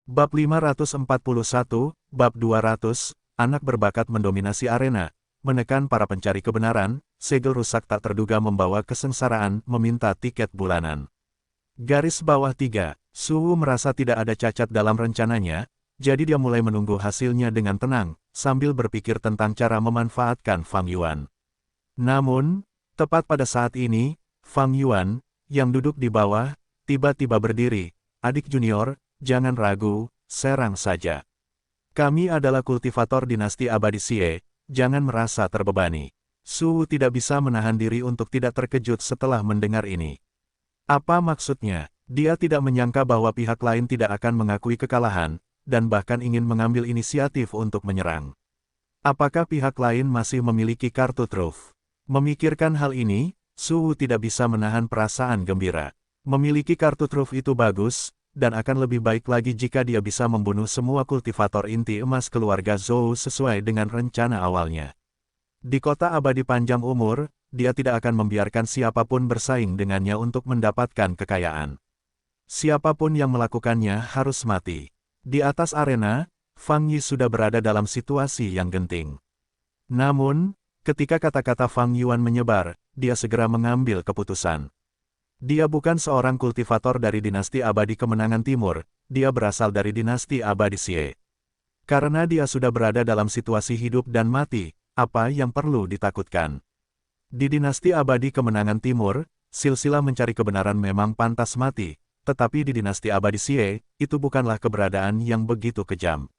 Bab 541, Bab 200, anak berbakat mendominasi arena, menekan para pencari kebenaran, segel rusak tak terduga membawa kesengsaraan, meminta tiket bulanan. Garis bawah 3, Suhu merasa tidak ada cacat dalam rencananya, jadi dia mulai menunggu hasilnya dengan tenang, sambil berpikir tentang cara memanfaatkan Fang Yuan. Namun, tepat pada saat ini, Fang Yuan, yang duduk di bawah, tiba-tiba berdiri. Adik junior, jangan ragu, serang saja. Kami adalah kultivator dinasti abadi Xie, jangan merasa terbebani. Su tidak bisa menahan diri untuk tidak terkejut setelah mendengar ini. Apa maksudnya? Dia tidak menyangka bahwa pihak lain tidak akan mengakui kekalahan, dan bahkan ingin mengambil inisiatif untuk menyerang. Apakah pihak lain masih memiliki kartu truf? Memikirkan hal ini, Su tidak bisa menahan perasaan gembira. Memiliki kartu truf itu bagus, dan akan lebih baik lagi jika dia bisa membunuh semua kultivator inti emas keluarga Zhou sesuai dengan rencana awalnya. Di kota abadi panjang umur, dia tidak akan membiarkan siapapun bersaing dengannya untuk mendapatkan kekayaan. Siapapun yang melakukannya harus mati. Di atas arena, Fang Yi sudah berada dalam situasi yang genting. Namun, ketika kata-kata Fang Yuan menyebar, dia segera mengambil keputusan. Dia bukan seorang kultivator dari dinasti abadi kemenangan timur, dia berasal dari dinasti abadi Xie. Karena dia sudah berada dalam situasi hidup dan mati, apa yang perlu ditakutkan? Di dinasti abadi kemenangan timur, silsilah mencari kebenaran memang pantas mati, tetapi di dinasti abadi Xie, itu bukanlah keberadaan yang begitu kejam.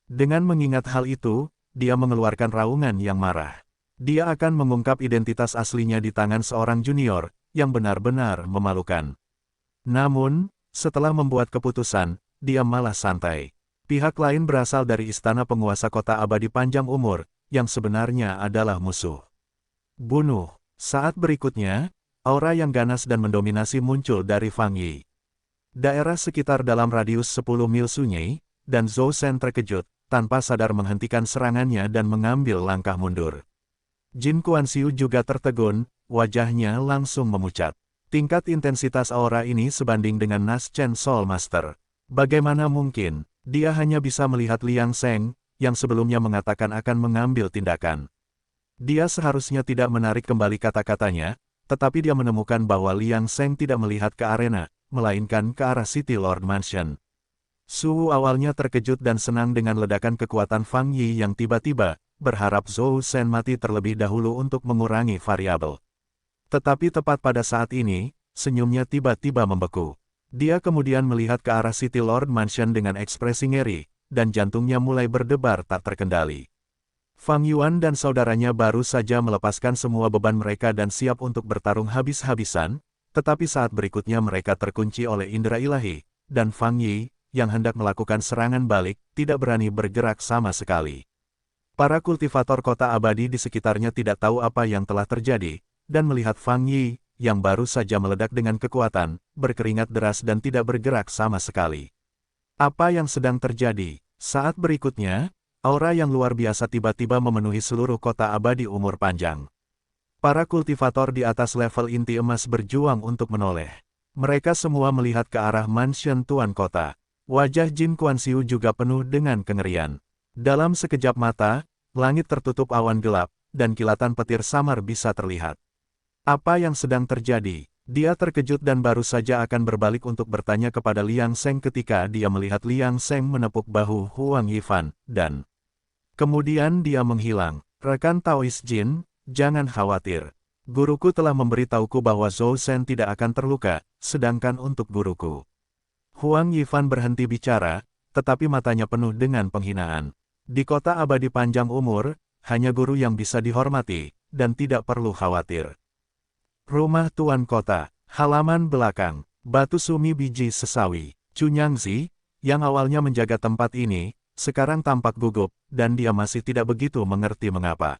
Dengan mengingat hal itu, dia mengeluarkan raungan yang marah. Dia akan mengungkap identitas aslinya di tangan seorang junior, yang benar-benar memalukan. Namun, setelah membuat keputusan, dia malah santai. Pihak lain berasal dari istana penguasa kota abadi panjang umur, yang sebenarnya adalah musuh. Bunuh. Saat berikutnya, aura yang ganas dan mendominasi muncul dari Fang Yi. Daerah sekitar dalam radius 10 mil sunyi, dan Zhou Shen terkejut, tanpa sadar menghentikan serangannya dan mengambil langkah mundur. Jin Kuan-Xiu juga tertegun, wajahnya langsung memucat. Tingkat intensitas aura ini sebanding dengan Nas Chen Soul Master. Bagaimana mungkin, dia hanya bisa melihat Liang Sheng, yang sebelumnya mengatakan akan mengambil tindakan. Dia seharusnya tidak menarik kembali kata-katanya, tetapi dia menemukan bahwa Liang Sheng tidak melihat ke arena, melainkan ke arah City Lord Mansion. Su awalnya terkejut dan senang dengan ledakan kekuatan Fang Yi yang tiba-tiba, berharap Zhou Shen mati terlebih dahulu untuk mengurangi variabel. Tetapi tepat pada saat ini, senyumnya tiba-tiba membeku. Dia kemudian melihat ke arah City Lord Mansion dengan ekspresi ngeri, dan jantungnya mulai berdebar tak terkendali. Fang Yuan dan saudaranya baru saja melepaskan semua beban mereka dan siap untuk bertarung habis-habisan, tetapi saat berikutnya mereka terkunci oleh indera ilahi, dan Fang Yi, yang hendak melakukan serangan balik, tidak berani bergerak sama sekali. Para kultivator kota abadi di sekitarnya tidak tahu apa yang telah terjadi, dan melihat Fang Yi, yang baru saja meledak dengan kekuatan, berkeringat deras dan tidak bergerak sama sekali. Apa yang sedang terjadi? Saat berikutnya, aura yang luar biasa tiba-tiba memenuhi seluruh kota abadi umur panjang. Para kultivator di atas level inti emas berjuang untuk menoleh. Mereka semua melihat ke arah mansion Tuan Kota. Wajah Jin Kuan-Xiu juga penuh dengan kengerian. Dalam sekejap mata, langit tertutup awan gelap, dan kilatan petir samar bisa terlihat. Apa yang sedang terjadi? Dia terkejut dan baru saja akan berbalik untuk bertanya kepada Liang Sheng ketika dia melihat Liang Sheng menepuk bahu Huang Yifan, dan kemudian dia menghilang. Rekan Taois Jin, jangan khawatir. Guruku telah memberitahuku bahwa Zhou Shen tidak akan terluka, sedangkan untuk guruku. Huang Yifan berhenti bicara, tetapi matanya penuh dengan penghinaan. Di kota abadi panjang umur, hanya guru yang bisa dihormati, dan tidak perlu khawatir. Rumah Tuan Kota, halaman belakang, batu sumi biji sesawi. Cunyangzi, yang awalnya menjaga tempat ini, sekarang tampak gugup, dan dia masih tidak begitu mengerti mengapa.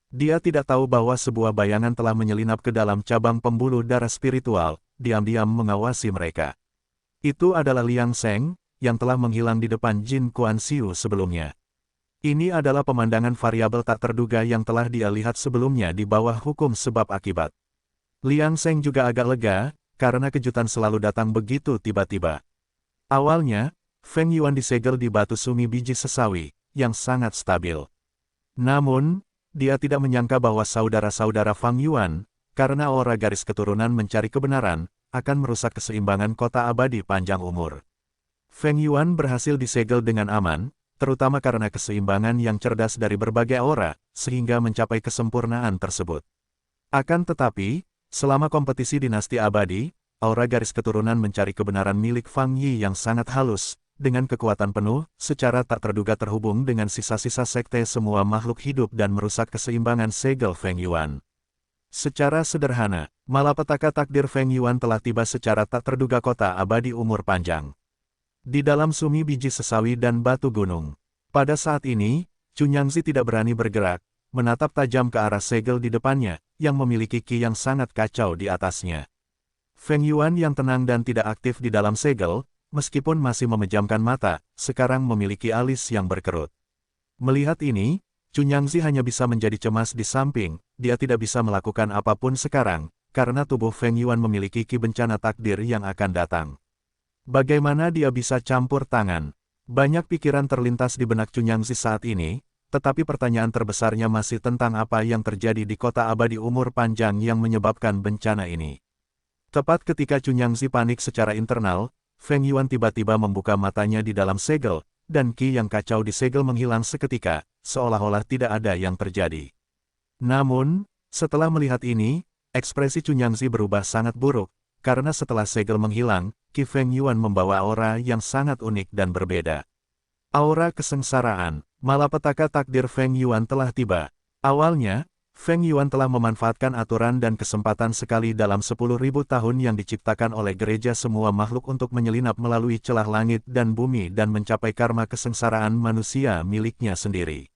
Dia tidak tahu bahwa sebuah bayangan telah menyelinap ke dalam cabang pembuluh darah spiritual, diam-diam mengawasi mereka. Itu adalah Liang Sheng, yang telah menghilang di depan Jin Kuan-Xiu sebelumnya. Ini adalah pemandangan variabel tak terduga yang telah dia lihat sebelumnya di bawah hukum sebab akibat. Liang Sheng juga agak lega, karena kejutan selalu datang begitu tiba-tiba. Awalnya, Feng Yuan disegel di batu sumi biji sesawi, yang sangat stabil. Namun, dia tidak menyangka bahwa saudara-saudara Fang Yuan, karena aura garis keturunan mencari kebenaran, akan merusak keseimbangan kota abadi panjang umur. Feng Yuan berhasil disegel dengan aman, terutama karena keseimbangan yang cerdas dari berbagai aura, sehingga mencapai kesempurnaan tersebut. Akan tetapi, selama kompetisi dinasti abadi, aura garis keturunan mencari kebenaran milik Fang Yi yang sangat halus, dengan kekuatan penuh, secara tak terduga terhubung dengan sisa-sisa sekte semua makhluk hidup dan merusak keseimbangan segel Feng Yuan. Secara sederhana, malapetaka takdir Feng Yuan telah tiba secara tak terduga kota abadi umur panjang. Di dalam sumi biji sesawi dan batu gunung. Pada saat ini, Cunyangzi tidak berani bergerak, menatap tajam ke arah segel di depannya, yang memiliki ki yang sangat kacau di atasnya. Feng Yuan yang tenang dan tidak aktif di dalam segel, meskipun masih memejamkan mata, sekarang memiliki alis yang berkerut. Melihat ini, Cunyangzi hanya bisa menjadi cemas di samping, dia tidak bisa melakukan apapun sekarang, karena tubuh Feng Yuan memiliki ki bencana takdir yang akan datang. Bagaimana dia bisa campur tangan? Banyak pikiran terlintas di benak Cunyangzi saat ini, tetapi pertanyaan terbesarnya masih tentang apa yang terjadi di kota abadi umur panjang yang menyebabkan bencana ini. Tepat ketika Cunyangzi panik secara internal, Feng Yuan tiba-tiba membuka matanya di dalam segel, dan ki yang kacau di segel menghilang seketika, seolah-olah tidak ada yang terjadi. Namun, setelah melihat ini, ekspresi Cunyangzi berubah sangat buruk, karena setelah segel menghilang, ki Feng Yuan membawa aura yang sangat unik dan berbeda. Aura kesengsaraan, malapetaka takdir Feng Yuan telah tiba. Awalnya, Feng Yuan telah memanfaatkan aturan dan kesempatan sekali dalam 10.000 tahun yang diciptakan oleh gereja semua makhluk untuk menyelinap melalui celah langit dan bumi dan mencapai karma kesengsaraan manusia miliknya sendiri.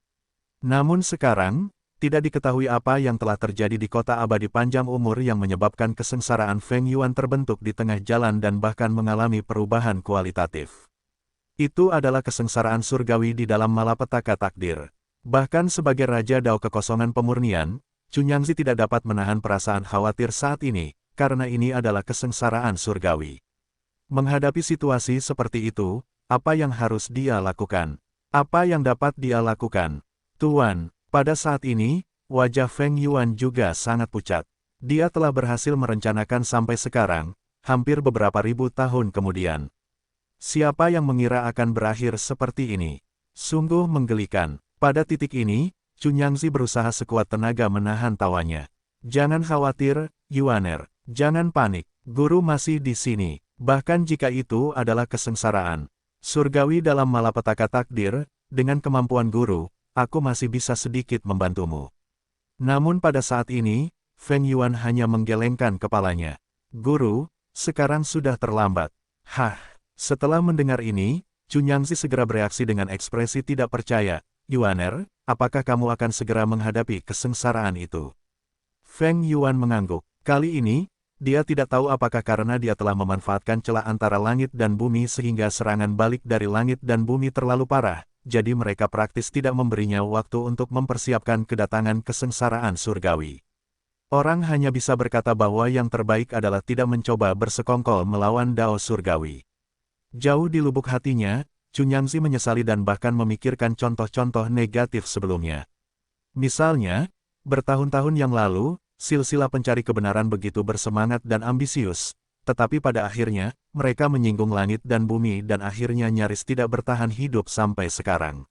Namun sekarang, tidak diketahui apa yang telah terjadi di kota abadi panjang umur yang menyebabkan kesengsaraan Feng Yuan terbentuk di tengah jalan dan bahkan mengalami perubahan kualitatif. Itu adalah kesengsaraan surgawi di dalam malapetaka takdir. Bahkan sebagai Raja Dao Kekosongan Pemurnian, Cunyangzi tidak dapat menahan perasaan khawatir saat ini, karena ini adalah kesengsaraan surgawi. Menghadapi situasi seperti itu, apa yang harus dia lakukan? Apa yang dapat dia lakukan? Tuan, pada saat ini, wajah Feng Yuan juga sangat pucat. Dia telah berhasil merencanakan sampai sekarang, hampir beberapa ribu tahun kemudian. Siapa yang mengira akan berakhir seperti ini? Sungguh menggelikan. Pada titik ini, Cunyangzi berusaha sekuat tenaga menahan tawanya. Jangan khawatir, Yuaner. Jangan panik. Guru masih di sini. Bahkan jika itu adalah kesengsaraan surgawi dalam malapetaka takdir, dengan kemampuan guru, aku masih bisa sedikit membantumu. Namun pada saat ini, Feng Yuan hanya menggelengkan kepalanya. Guru, sekarang sudah terlambat. Hah, setelah mendengar ini, Cunyangzi segera bereaksi dengan ekspresi tidak percaya. Yuaner, apakah kamu akan segera menghadapi kesengsaraan itu? Feng Yuan mengangguk. Kali ini, dia tidak tahu apakah karena dia telah memanfaatkan celah antara langit dan bumi sehingga serangan balik dari langit dan bumi terlalu parah, jadi mereka praktis tidak memberinya waktu untuk mempersiapkan kedatangan kesengsaraan surgawi. Orang hanya bisa berkata bahwa yang terbaik adalah tidak mencoba bersekongkol melawan Dao surgawi. Jauh di lubuk hatinya, Cunyangzi menyesali dan bahkan memikirkan contoh-contoh negatif sebelumnya. Misalnya, bertahun-tahun yang lalu, silsilah pencari kebenaran begitu bersemangat dan ambisius, tetapi pada akhirnya, mereka menyinggung langit dan bumi dan akhirnya nyaris tidak bertahan hidup sampai sekarang.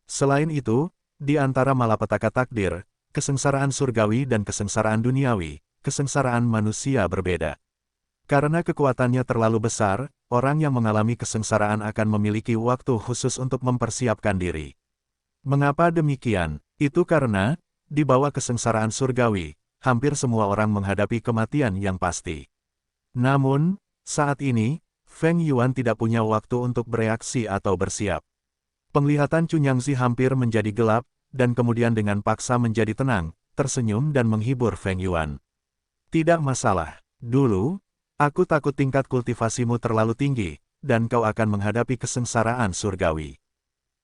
Selain itu, di antara malapetaka takdir, kesengsaraan surgawi dan kesengsaraan duniawi, kesengsaraan manusia berbeda. Karena kekuatannya terlalu besar, orang yang mengalami kesengsaraan akan memiliki waktu khusus untuk mempersiapkan diri. Mengapa demikian? Itu karena, di bawah kesengsaraan surgawi, hampir semua orang menghadapi kematian yang pasti. Namun, saat ini, Feng Yuan tidak punya waktu untuk bereaksi atau bersiap. Penglihatan Cunyangzi hampir menjadi gelap, dan kemudian dengan paksa menjadi tenang, tersenyum dan menghibur Feng Yuan. Tidak masalah. Dulu, aku takut tingkat kultivasimu terlalu tinggi, dan kau akan menghadapi kesengsaraan surgawi.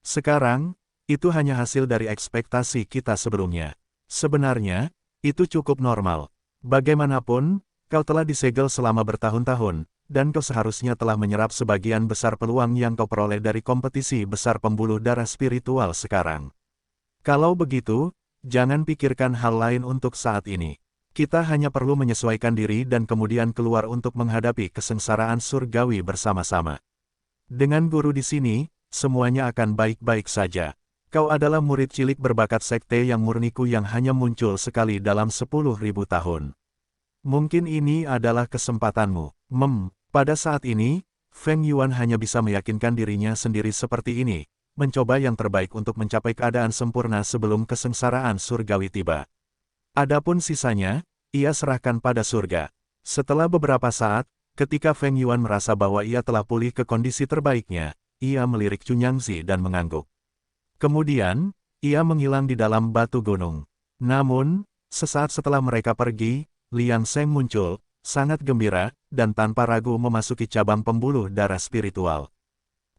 Sekarang, itu hanya hasil dari ekspektasi kita sebelumnya. Sebenarnya, itu cukup normal. Bagaimanapun, kau telah disegel selama bertahun-tahun, dan kau seharusnya telah menyerap sebagian besar peluang yang kau peroleh dari kompetisi besar pembuluh darah spiritual sekarang. Kalau begitu, jangan pikirkan hal lain untuk saat ini. Kita hanya perlu menyesuaikan diri dan kemudian keluar untuk menghadapi kesengsaraan surgawi bersama-sama. Dengan guru di sini, semuanya akan baik-baik saja. Kau adalah murid cilik berbakat sekte yang murniku yang hanya muncul sekali dalam 10.000 tahun. Mungkin ini adalah kesempatanmu. Pada saat ini, Feng Yuan hanya bisa meyakinkan dirinya sendiri seperti ini, mencoba yang terbaik untuk mencapai keadaan sempurna sebelum kesengsaraan surgawi tiba. Adapun sisanya, ia serahkan pada surga. Setelah beberapa saat, ketika Feng Yuan merasa bahwa ia telah pulih ke kondisi terbaiknya, ia melirik Cunyangzi dan mengangguk. Kemudian, ia menghilang di dalam batu gunung. Namun, sesaat setelah mereka pergi, Liang Seng muncul, sangat gembira, dan tanpa ragu memasuki cabang pembuluh darah spiritual.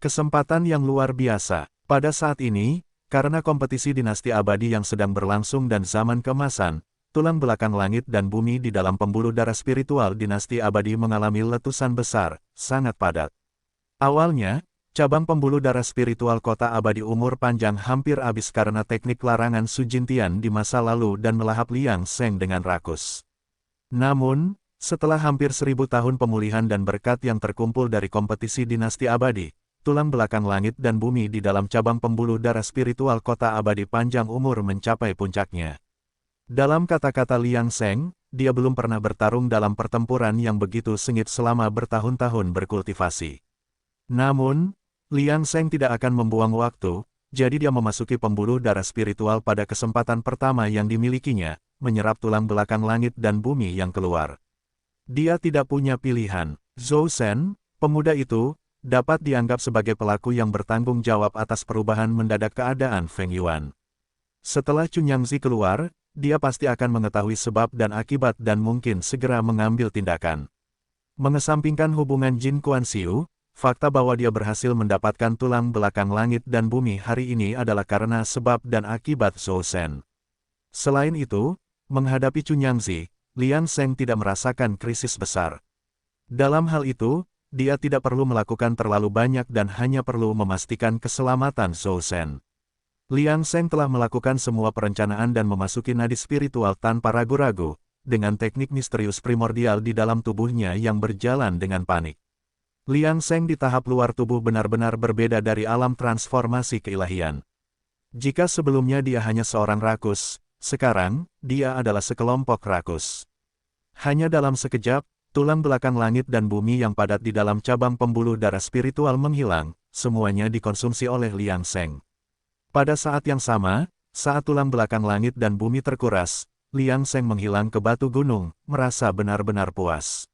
Kesempatan yang luar biasa. Pada saat ini, karena kompetisi dinasti abadi yang sedang berlangsung dan zaman keemasan, tulang belakang langit dan bumi di dalam pembuluh darah spiritual dinasti abadi mengalami letusan besar, sangat padat. Awalnya, cabang pembuluh darah spiritual kota abadi umur panjang hampir habis karena teknik larangan Sujintian di masa lalu dan melahap Liang Seng dengan rakus. Namun, setelah hampir 1000 tahun pemulihan dan berkat yang terkumpul dari kompetisi dinasti abadi, tulang belakang langit dan bumi di dalam cabang pembuluh darah spiritual kota abadi panjang umur mencapai puncaknya. Dalam kata-kata Liang Seng, dia belum pernah bertarung dalam pertempuran yang begitu sengit selama bertahun-tahun berkultivasi. Namun, Liang Seng tidak akan membuang waktu, jadi dia memasuki pembuluh darah spiritual pada kesempatan pertama yang dimilikinya, menyerap tulang belakang langit dan bumi yang keluar. Dia tidak punya pilihan. Zhou Shen, pemuda itu, dapat dianggap sebagai pelaku yang bertanggung jawab atas perubahan mendadak keadaan Feng Yuan. Setelah Cunyangzi keluar, dia pasti akan mengetahui sebab dan akibat dan mungkin segera mengambil tindakan. Mengesampingkan hubungan Jin Kuan-Siu, fakta bahwa dia berhasil mendapatkan tulang belakang langit dan bumi hari ini adalah karena sebab dan akibat Zhou Shen. Selain itu, menghadapi Cunyangzi, Liang Seng tidak merasakan krisis besar. Dalam hal itu, dia tidak perlu melakukan terlalu banyak dan hanya perlu memastikan keselamatan Zhou Shen. Liang Seng telah melakukan semua perencanaan dan memasuki nadi spiritual tanpa ragu-ragu, dengan teknik misterius primordial di dalam tubuhnya yang berjalan dengan panik. Liang Seng di tahap luar tubuh benar-benar berbeda dari alam transformasi keilahian. Jika sebelumnya dia hanya seorang rakus, sekarang, dia adalah sekelompok rakus. Hanya dalam sekejap, tulang belakang langit dan bumi yang padat di dalam cabang pembuluh darah spiritual menghilang, semuanya dikonsumsi oleh Liang Seng. Pada saat yang sama, saat tulang belakang langit dan bumi terkuras, Liang Seng menghilang ke batu gunung, merasa benar-benar puas.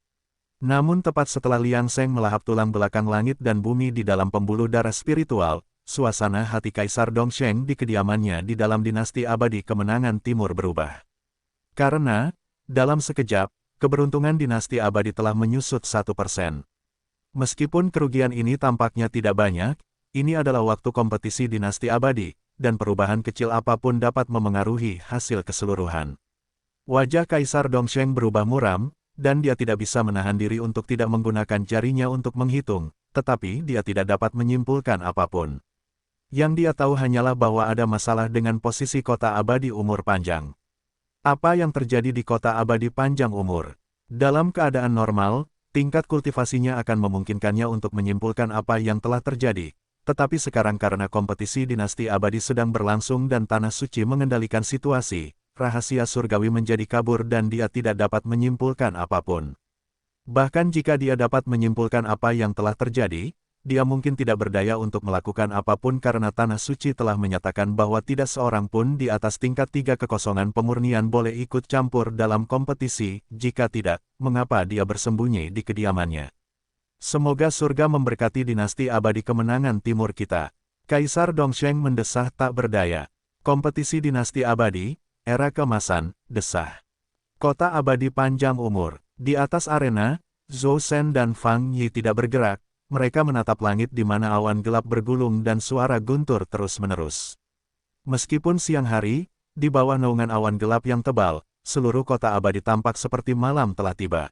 Namun tepat setelah Liang Seng melahap tulang belakang langit dan bumi di dalam pembuluh darah spiritual, suasana hati Kaisar Dongsheng di kediamannya di dalam dinasti abadi kemenangan timur berubah. Karena, dalam sekejap, keberuntungan dinasti abadi telah menyusut 1%. Meskipun kerugian ini tampaknya tidak banyak, ini adalah waktu kompetisi dinasti abadi, dan perubahan kecil apapun dapat memengaruhi hasil keseluruhan. Wajah Kaisar Dongsheng berubah muram, dan dia tidak bisa menahan diri untuk tidak menggunakan jarinya untuk menghitung, tetapi dia tidak dapat menyimpulkan apapun. Yang dia tahu hanyalah bahwa ada masalah dengan posisi kota abadi umur panjang. Apa yang terjadi di kota abadi panjang umur? Dalam keadaan normal, tingkat kultivasinya akan memungkinkannya untuk menyimpulkan apa yang telah terjadi. Tetapi sekarang karena kompetisi dinasti abadi sedang berlangsung dan tanah suci mengendalikan situasi, rahasia surgawi menjadi kabur dan dia tidak dapat menyimpulkan apapun. Bahkan jika dia dapat menyimpulkan apa yang telah terjadi, dia mungkin tidak berdaya untuk melakukan apapun karena tanah suci telah menyatakan bahwa tidak seorang pun di atas tingkat 3 kekosongan pemurnian boleh ikut campur dalam kompetisi, jika tidak, mengapa dia bersembunyi di kediamannya. Semoga surga memberkati dinasti abadi kemenangan timur kita. Kaisar Dongsheng mendesah tak berdaya. Kompetisi dinasti abadi, era keemasan, desah. Kota abadi panjang umur. Di atas arena, Zhou Shen dan Fang Yi tidak bergerak. Mereka menatap langit di mana awan gelap bergulung dan suara guntur terus-menerus. Meskipun siang hari, di bawah naungan awan gelap yang tebal, seluruh kota abadi tampak seperti malam telah tiba.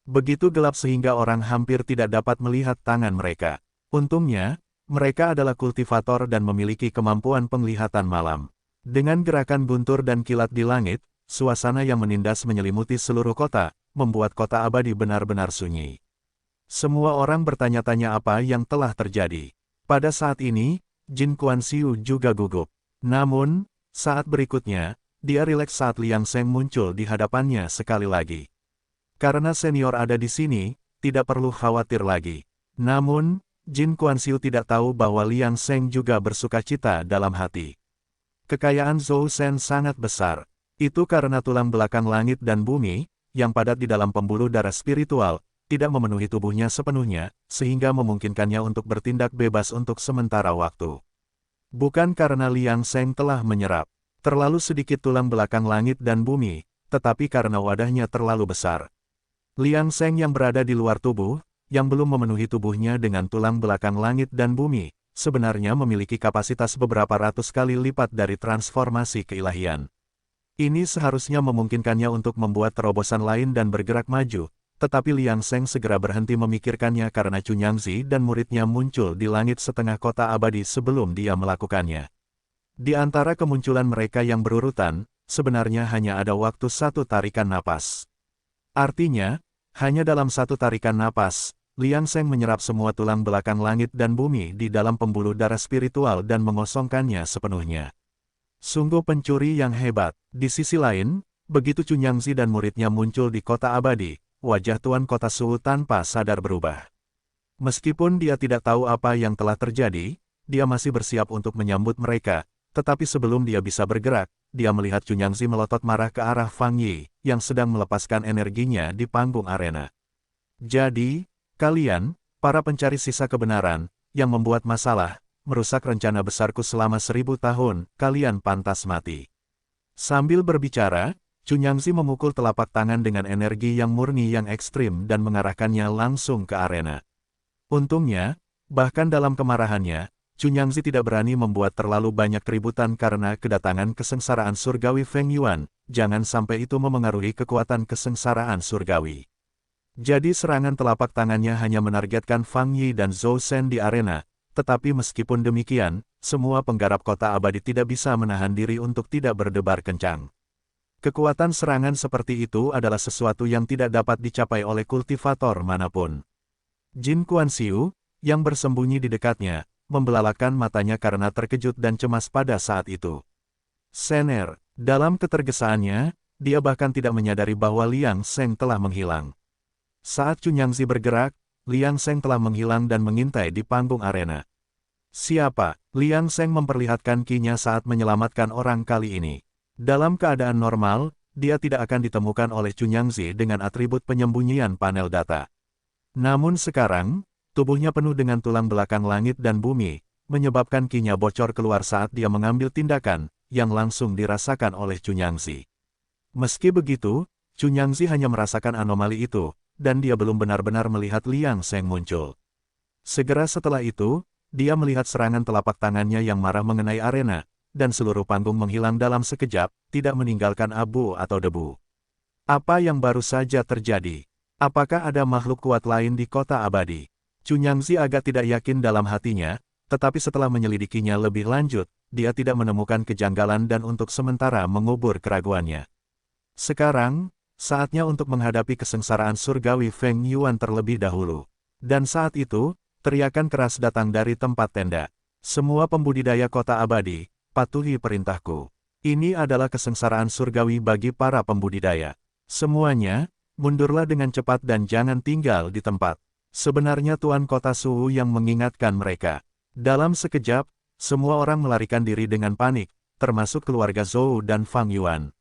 Begitu gelap sehingga orang hampir tidak dapat melihat tangan mereka. Untungnya, mereka adalah kultivator dan memiliki kemampuan penglihatan malam. Dengan gerakan guntur dan kilat di langit, suasana yang menindas menyelimuti seluruh kota, membuat kota abadi benar-benar sunyi. Semua orang bertanya-tanya apa yang telah terjadi. Pada saat ini, Jin Kuan-Siu juga gugup. Namun, saat berikutnya, dia rileks saat Liang Seng muncul di hadapannya sekali lagi. Karena senior ada di sini, tidak perlu khawatir lagi. Namun, Jin Kuan-Siu tidak tahu bahwa Liang Seng juga bersukacita dalam hati. Kekayaan Zhou Shen sangat besar. Itu karena tulang belakang langit dan bumi, yang padat di dalam pembuluh darah spiritual, tidak memenuhi tubuhnya sepenuhnya, sehingga memungkinkannya untuk bertindak bebas untuk sementara waktu. Bukan karena Liang Seng telah menyerap terlalu sedikit tulang belakang langit dan bumi, tetapi karena wadahnya terlalu besar. Liang Seng yang berada di luar tubuh, yang belum memenuhi tubuhnya dengan tulang belakang langit dan bumi, sebenarnya memiliki kapasitas beberapa ratus kali lipat dari transformasi keilahian. Ini seharusnya memungkinkannya untuk membuat terobosan lain dan bergerak maju, tetapi Liang Seng segera berhenti memikirkannya karena Cunyangzi dan muridnya muncul di langit setengah kota abadi sebelum dia melakukannya. Di antara kemunculan mereka yang berurutan, sebenarnya hanya ada waktu satu tarikan napas. Artinya, hanya dalam satu tarikan napas, Liang Seng menyerap semua tulang belakang langit dan bumi di dalam pembuluh darah spiritual dan mengosongkannya sepenuhnya. Sungguh pencuri yang hebat. Di sisi lain, begitu Cunyangzi dan muridnya muncul di kota abadi, wajah Tuan Kota Su tanpa sadar berubah. Meskipun dia tidak tahu apa yang telah terjadi, dia masih bersiap untuk menyambut mereka, tetapi sebelum dia bisa bergerak, dia melihat Cunyangzi melotot marah ke arah Fang Yi, yang sedang melepaskan energinya di panggung arena. Jadi, kalian, para pencari sisa kebenaran, yang membuat masalah, merusak rencana besarku selama 1000 tahun, kalian pantas mati. Sambil berbicara, Cunyangzi memukul telapak tangan dengan energi yang murni yang ekstrim dan mengarahkannya langsung ke arena. Untungnya, bahkan dalam kemarahannya, Cunyangzi tidak berani membuat terlalu banyak keributan karena kedatangan kesengsaraan surgawi Feng Yuan, jangan sampai itu memengaruhi kekuatan kesengsaraan surgawi. Jadi serangan telapak tangannya hanya menargetkan Fang Yi dan Zhou Shen di arena, tetapi meskipun demikian, semua penggarap kota abadi tidak bisa menahan diri untuk tidak berdebar kencang. Kekuatan serangan seperti itu adalah sesuatu yang tidak dapat dicapai oleh kultivator manapun. Jin Kuan-Siu, yang bersembunyi di dekatnya, membelalakan matanya karena terkejut dan cemas pada saat itu. Sener, dalam ketergesaannya, dia bahkan tidak menyadari bahwa Liang Seng telah menghilang. Saat Cunyangzi bergerak, Liang Seng telah menghilang dan mengintai di panggung arena. Siapa? Liang Seng memperlihatkan kinya saat menyelamatkan orang kali ini. Dalam keadaan normal, dia tidak akan ditemukan oleh Cunyangzi dengan atribut penyembunyian panel data. Namun sekarang, tubuhnya penuh dengan tulang belakang langit dan bumi, menyebabkan kinya bocor keluar saat dia mengambil tindakan, yang langsung dirasakan oleh Cunyangzi. Meski begitu, Cunyangzi hanya merasakan anomali itu, dan dia belum benar-benar melihat Liang Seng muncul. Segera setelah itu, dia melihat serangan telapak tangannya yang marah mengenai arena, dan seluruh panggung menghilang dalam sekejap, tidak meninggalkan abu atau debu. Apa yang baru saja terjadi? Apakah ada makhluk kuat lain di kota abadi? Cunyangzi agak tidak yakin dalam hatinya, tetapi setelah menyelidikinya lebih lanjut, dia tidak menemukan kejanggalan dan untuk sementara mengubur keraguannya. Sekarang, saatnya untuk menghadapi kesengsaraan surgawi Feng Yuan terlebih dahulu. Dan saat itu, teriakan keras datang dari tempat tenda. Semua pembudidaya kota abadi, patuhi perintahku. Ini adalah kesengsaraan surgawi bagi para pembudidaya. Semuanya, mundurlah dengan cepat dan jangan tinggal di tempat. Sebenarnya Tuan Kota Su yang mengingatkan mereka. Dalam sekejap, semua orang melarikan diri dengan panik, termasuk keluarga Zhou dan Fang Yuan.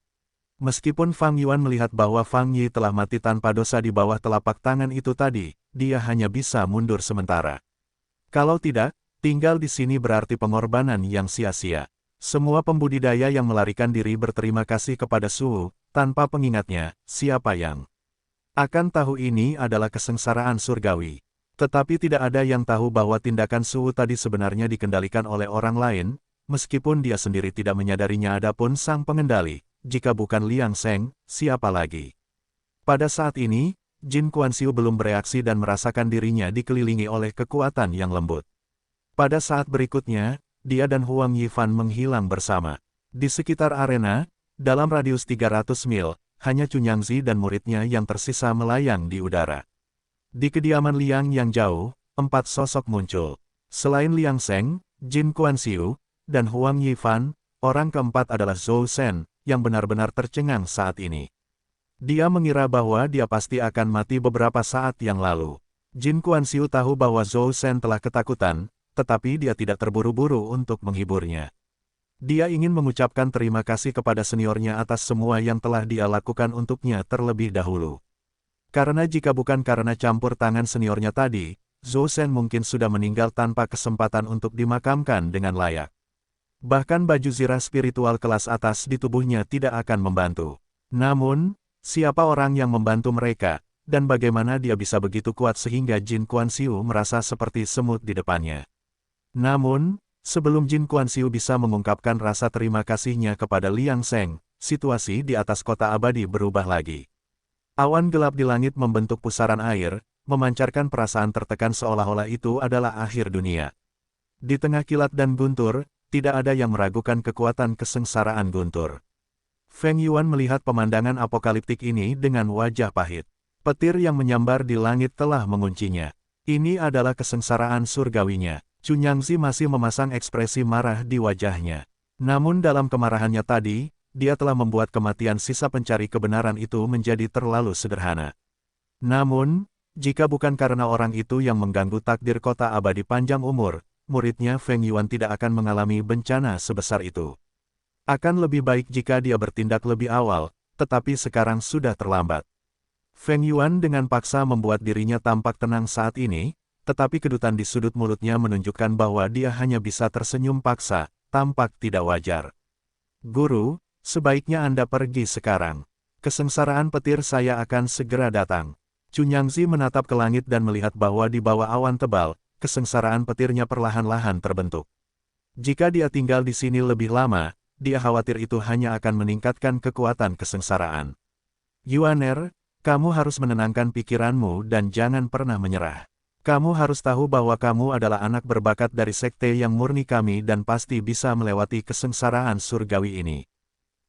Meskipun Fang Yuan melihat bahwa Fang Yi telah mati tanpa dosa di bawah telapak tangan itu tadi, dia hanya bisa mundur sementara. Kalau tidak, tinggal di sini berarti pengorbanan yang sia-sia. Semua pembudidaya yang melarikan diri berterima kasih kepada Su, tanpa pengingatnya, siapa yang akan tahu ini adalah kesengsaraan surgawi. Tetapi tidak ada yang tahu bahwa tindakan Su tadi sebenarnya dikendalikan oleh orang lain, meskipun dia sendiri tidak menyadarinya. Adapun sang pengendali, jika bukan Liang Seng, siapa lagi? Pada saat ini, Jin Kuan-Siu belum bereaksi dan merasakan dirinya dikelilingi oleh kekuatan yang lembut. Pada saat berikutnya, dia dan Huang Yifan menghilang bersama. Di sekitar arena, dalam radius 300 mil, hanya Cunyangzi dan muridnya yang tersisa melayang di udara. Di kediaman Liang yang jauh, 4 sosok muncul. Selain Liang Seng, Jin Kuan-Siu, dan Huang Yifan, orang keempat adalah Zhou Shen, yang benar-benar tercengang saat ini. Dia mengira bahwa dia pasti akan mati beberapa saat yang lalu. Jin Kuan-Siu tahu bahwa Zhou Shen telah ketakutan, tetapi dia tidak terburu-buru untuk menghiburnya. Dia ingin mengucapkan terima kasih kepada seniornya atas semua yang telah dia lakukan untuknya terlebih dahulu. Karena jika bukan karena campur tangan seniornya tadi, Zhou Shen mungkin sudah meninggal tanpa kesempatan untuk dimakamkan dengan layak. Bahkan baju zirah spiritual kelas atas di tubuhnya tidak akan membantu. Namun, siapa orang yang membantu mereka, dan bagaimana dia bisa begitu kuat sehingga Jin Kuan-Siu merasa seperti semut di depannya. Namun, sebelum Jin Kuan-Siu bisa mengungkapkan rasa terima kasihnya kepada Liang Seng, situasi di atas kota abadi berubah lagi. Awan gelap di langit membentuk pusaran air, memancarkan perasaan tertekan seolah-olah itu adalah akhir dunia. Di tengah kilat dan guntur, tidak ada yang meragukan kekuatan kesengsaraan guntur. Feng Yuan melihat pemandangan apokaliptik ini dengan wajah pahit. Petir yang menyambar di langit telah menguncinya. Ini adalah kesengsaraan surgawinya. Cunyangzi masih memasang ekspresi marah di wajahnya. Namun dalam kemarahannya tadi, dia telah membuat kematian sisa pencari kebenaran itu menjadi terlalu sederhana. Namun, jika bukan karena orang itu yang mengganggu takdir kota abadi panjang umur, muridnya Feng Yuan tidak akan mengalami bencana sebesar itu. Akan lebih baik jika dia bertindak lebih awal, tetapi sekarang sudah terlambat. Feng Yuan dengan paksa membuat dirinya tampak tenang saat ini, tetapi kedutan di sudut mulutnya menunjukkan bahwa dia hanya bisa tersenyum paksa, tampak tidak wajar. Guru, sebaiknya Anda pergi sekarang. Kesengsaraan petir saya akan segera datang. Cunyangzi menatap ke langit dan melihat bahwa di bawah awan tebal, kesengsaraan petirnya perlahan-lahan terbentuk. Jika dia tinggal di sini lebih lama, dia khawatir itu hanya akan meningkatkan kekuatan kesengsaraan. Yuaner, kamu harus menenangkan pikiranmu dan jangan pernah menyerah. Kamu harus tahu bahwa kamu adalah anak berbakat dari sekte yang murni kami dan pasti bisa melewati kesengsaraan surgawi ini.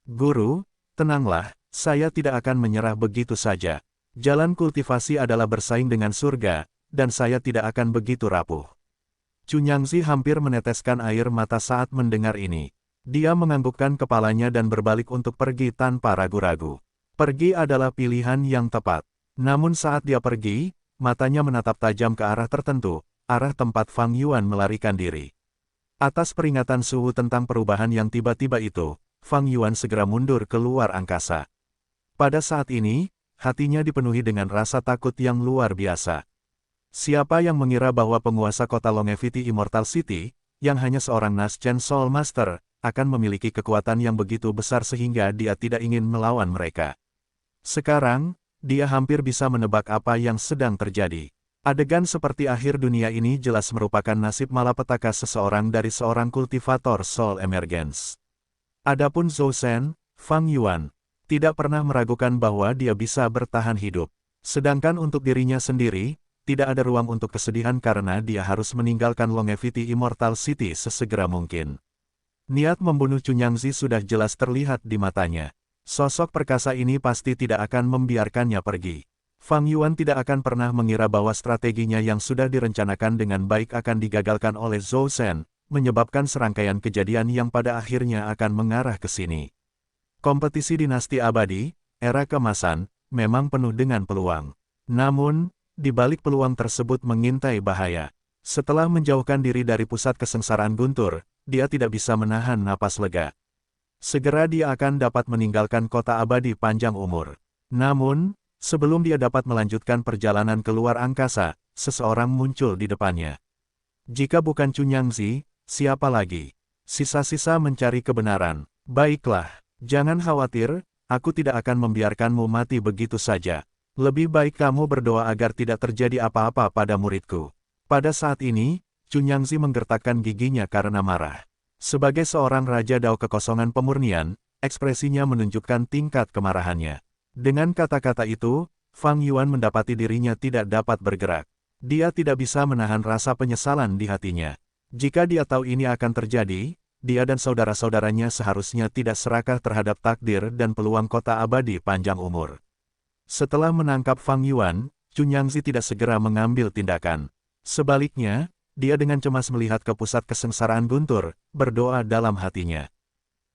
Guru, tenanglah, saya tidak akan menyerah begitu saja. Jalan kultivasi adalah bersaing dengan surga, dan saya tidak akan begitu rapuh. Cunyangzi hampir meneteskan air mata saat mendengar ini. Dia menganggukkan kepalanya dan berbalik untuk pergi tanpa ragu-ragu. Pergi adalah pilihan yang tepat. Namun saat dia pergi, matanya menatap tajam ke arah tertentu, arah tempat Fang Yuan melarikan diri. Atas peringatan suhu tentang perubahan yang tiba-tiba itu, Fang Yuan segera mundur keluar angkasa. Pada saat ini, hatinya dipenuhi dengan rasa takut yang luar biasa. Siapa yang mengira bahwa penguasa kota Longevity Immortal City, yang hanya seorang Naschen Soul Master, akan memiliki kekuatan yang begitu besar sehingga dia tidak ingin melawan mereka. Sekarang, dia hampir bisa menebak apa yang sedang terjadi. Adegan seperti akhir dunia ini jelas merupakan nasib malapetaka seseorang dari seorang kultivator Soul Emergence. Adapun Zhou Shen, Fang Yuan, tidak pernah meragukan bahwa dia bisa bertahan hidup. Sedangkan untuk dirinya sendiri, tidak ada ruang untuk kesedihan karena dia harus meninggalkan Longevity Immortal City sesegera mungkin. Niat membunuh Cunyangzi sudah jelas terlihat di matanya. Sosok perkasa ini pasti tidak akan membiarkannya pergi. Fang Yuan tidak akan pernah mengira bahwa strateginya yang sudah direncanakan dengan baik akan digagalkan oleh Zhou Shen, menyebabkan serangkaian kejadian yang pada akhirnya akan mengarah ke sini. Kompetisi dinasti abadi, era keemasan, memang penuh dengan peluang. Namun, di balik peluang tersebut mengintai bahaya. Setelah menjauhkan diri dari pusat kesengsaraan guntur, dia tidak bisa menahan napas lega. Segera dia akan dapat meninggalkan kota abadi panjang umur. Namun, sebelum dia dapat melanjutkan perjalanan keluar angkasa, seseorang muncul di depannya. Jika bukan Cunyangzi, siapa lagi? Sisa-sisa mencari kebenaran. Baiklah, jangan khawatir, aku tidak akan membiarkanmu mati begitu saja. Lebih baik kamu berdoa agar tidak terjadi apa-apa pada muridku. Pada saat ini, Cunyangzi menggertakkan giginya karena marah. Sebagai seorang Raja Dao Kekosongan Pemurnian, ekspresinya menunjukkan tingkat kemarahannya. Dengan kata-kata itu, Fang Yuan mendapati dirinya tidak dapat bergerak. Dia tidak bisa menahan rasa penyesalan di hatinya. Jika dia tahu ini akan terjadi, dia dan saudara-saudaranya seharusnya tidak serakah terhadap takdir dan peluang kota abadi panjang umur. Setelah menangkap Fang Yuan, Cunyangzi tidak segera mengambil tindakan. Sebaliknya, dia dengan cemas melihat ke pusat kesengsaraan guntur, berdoa dalam hatinya.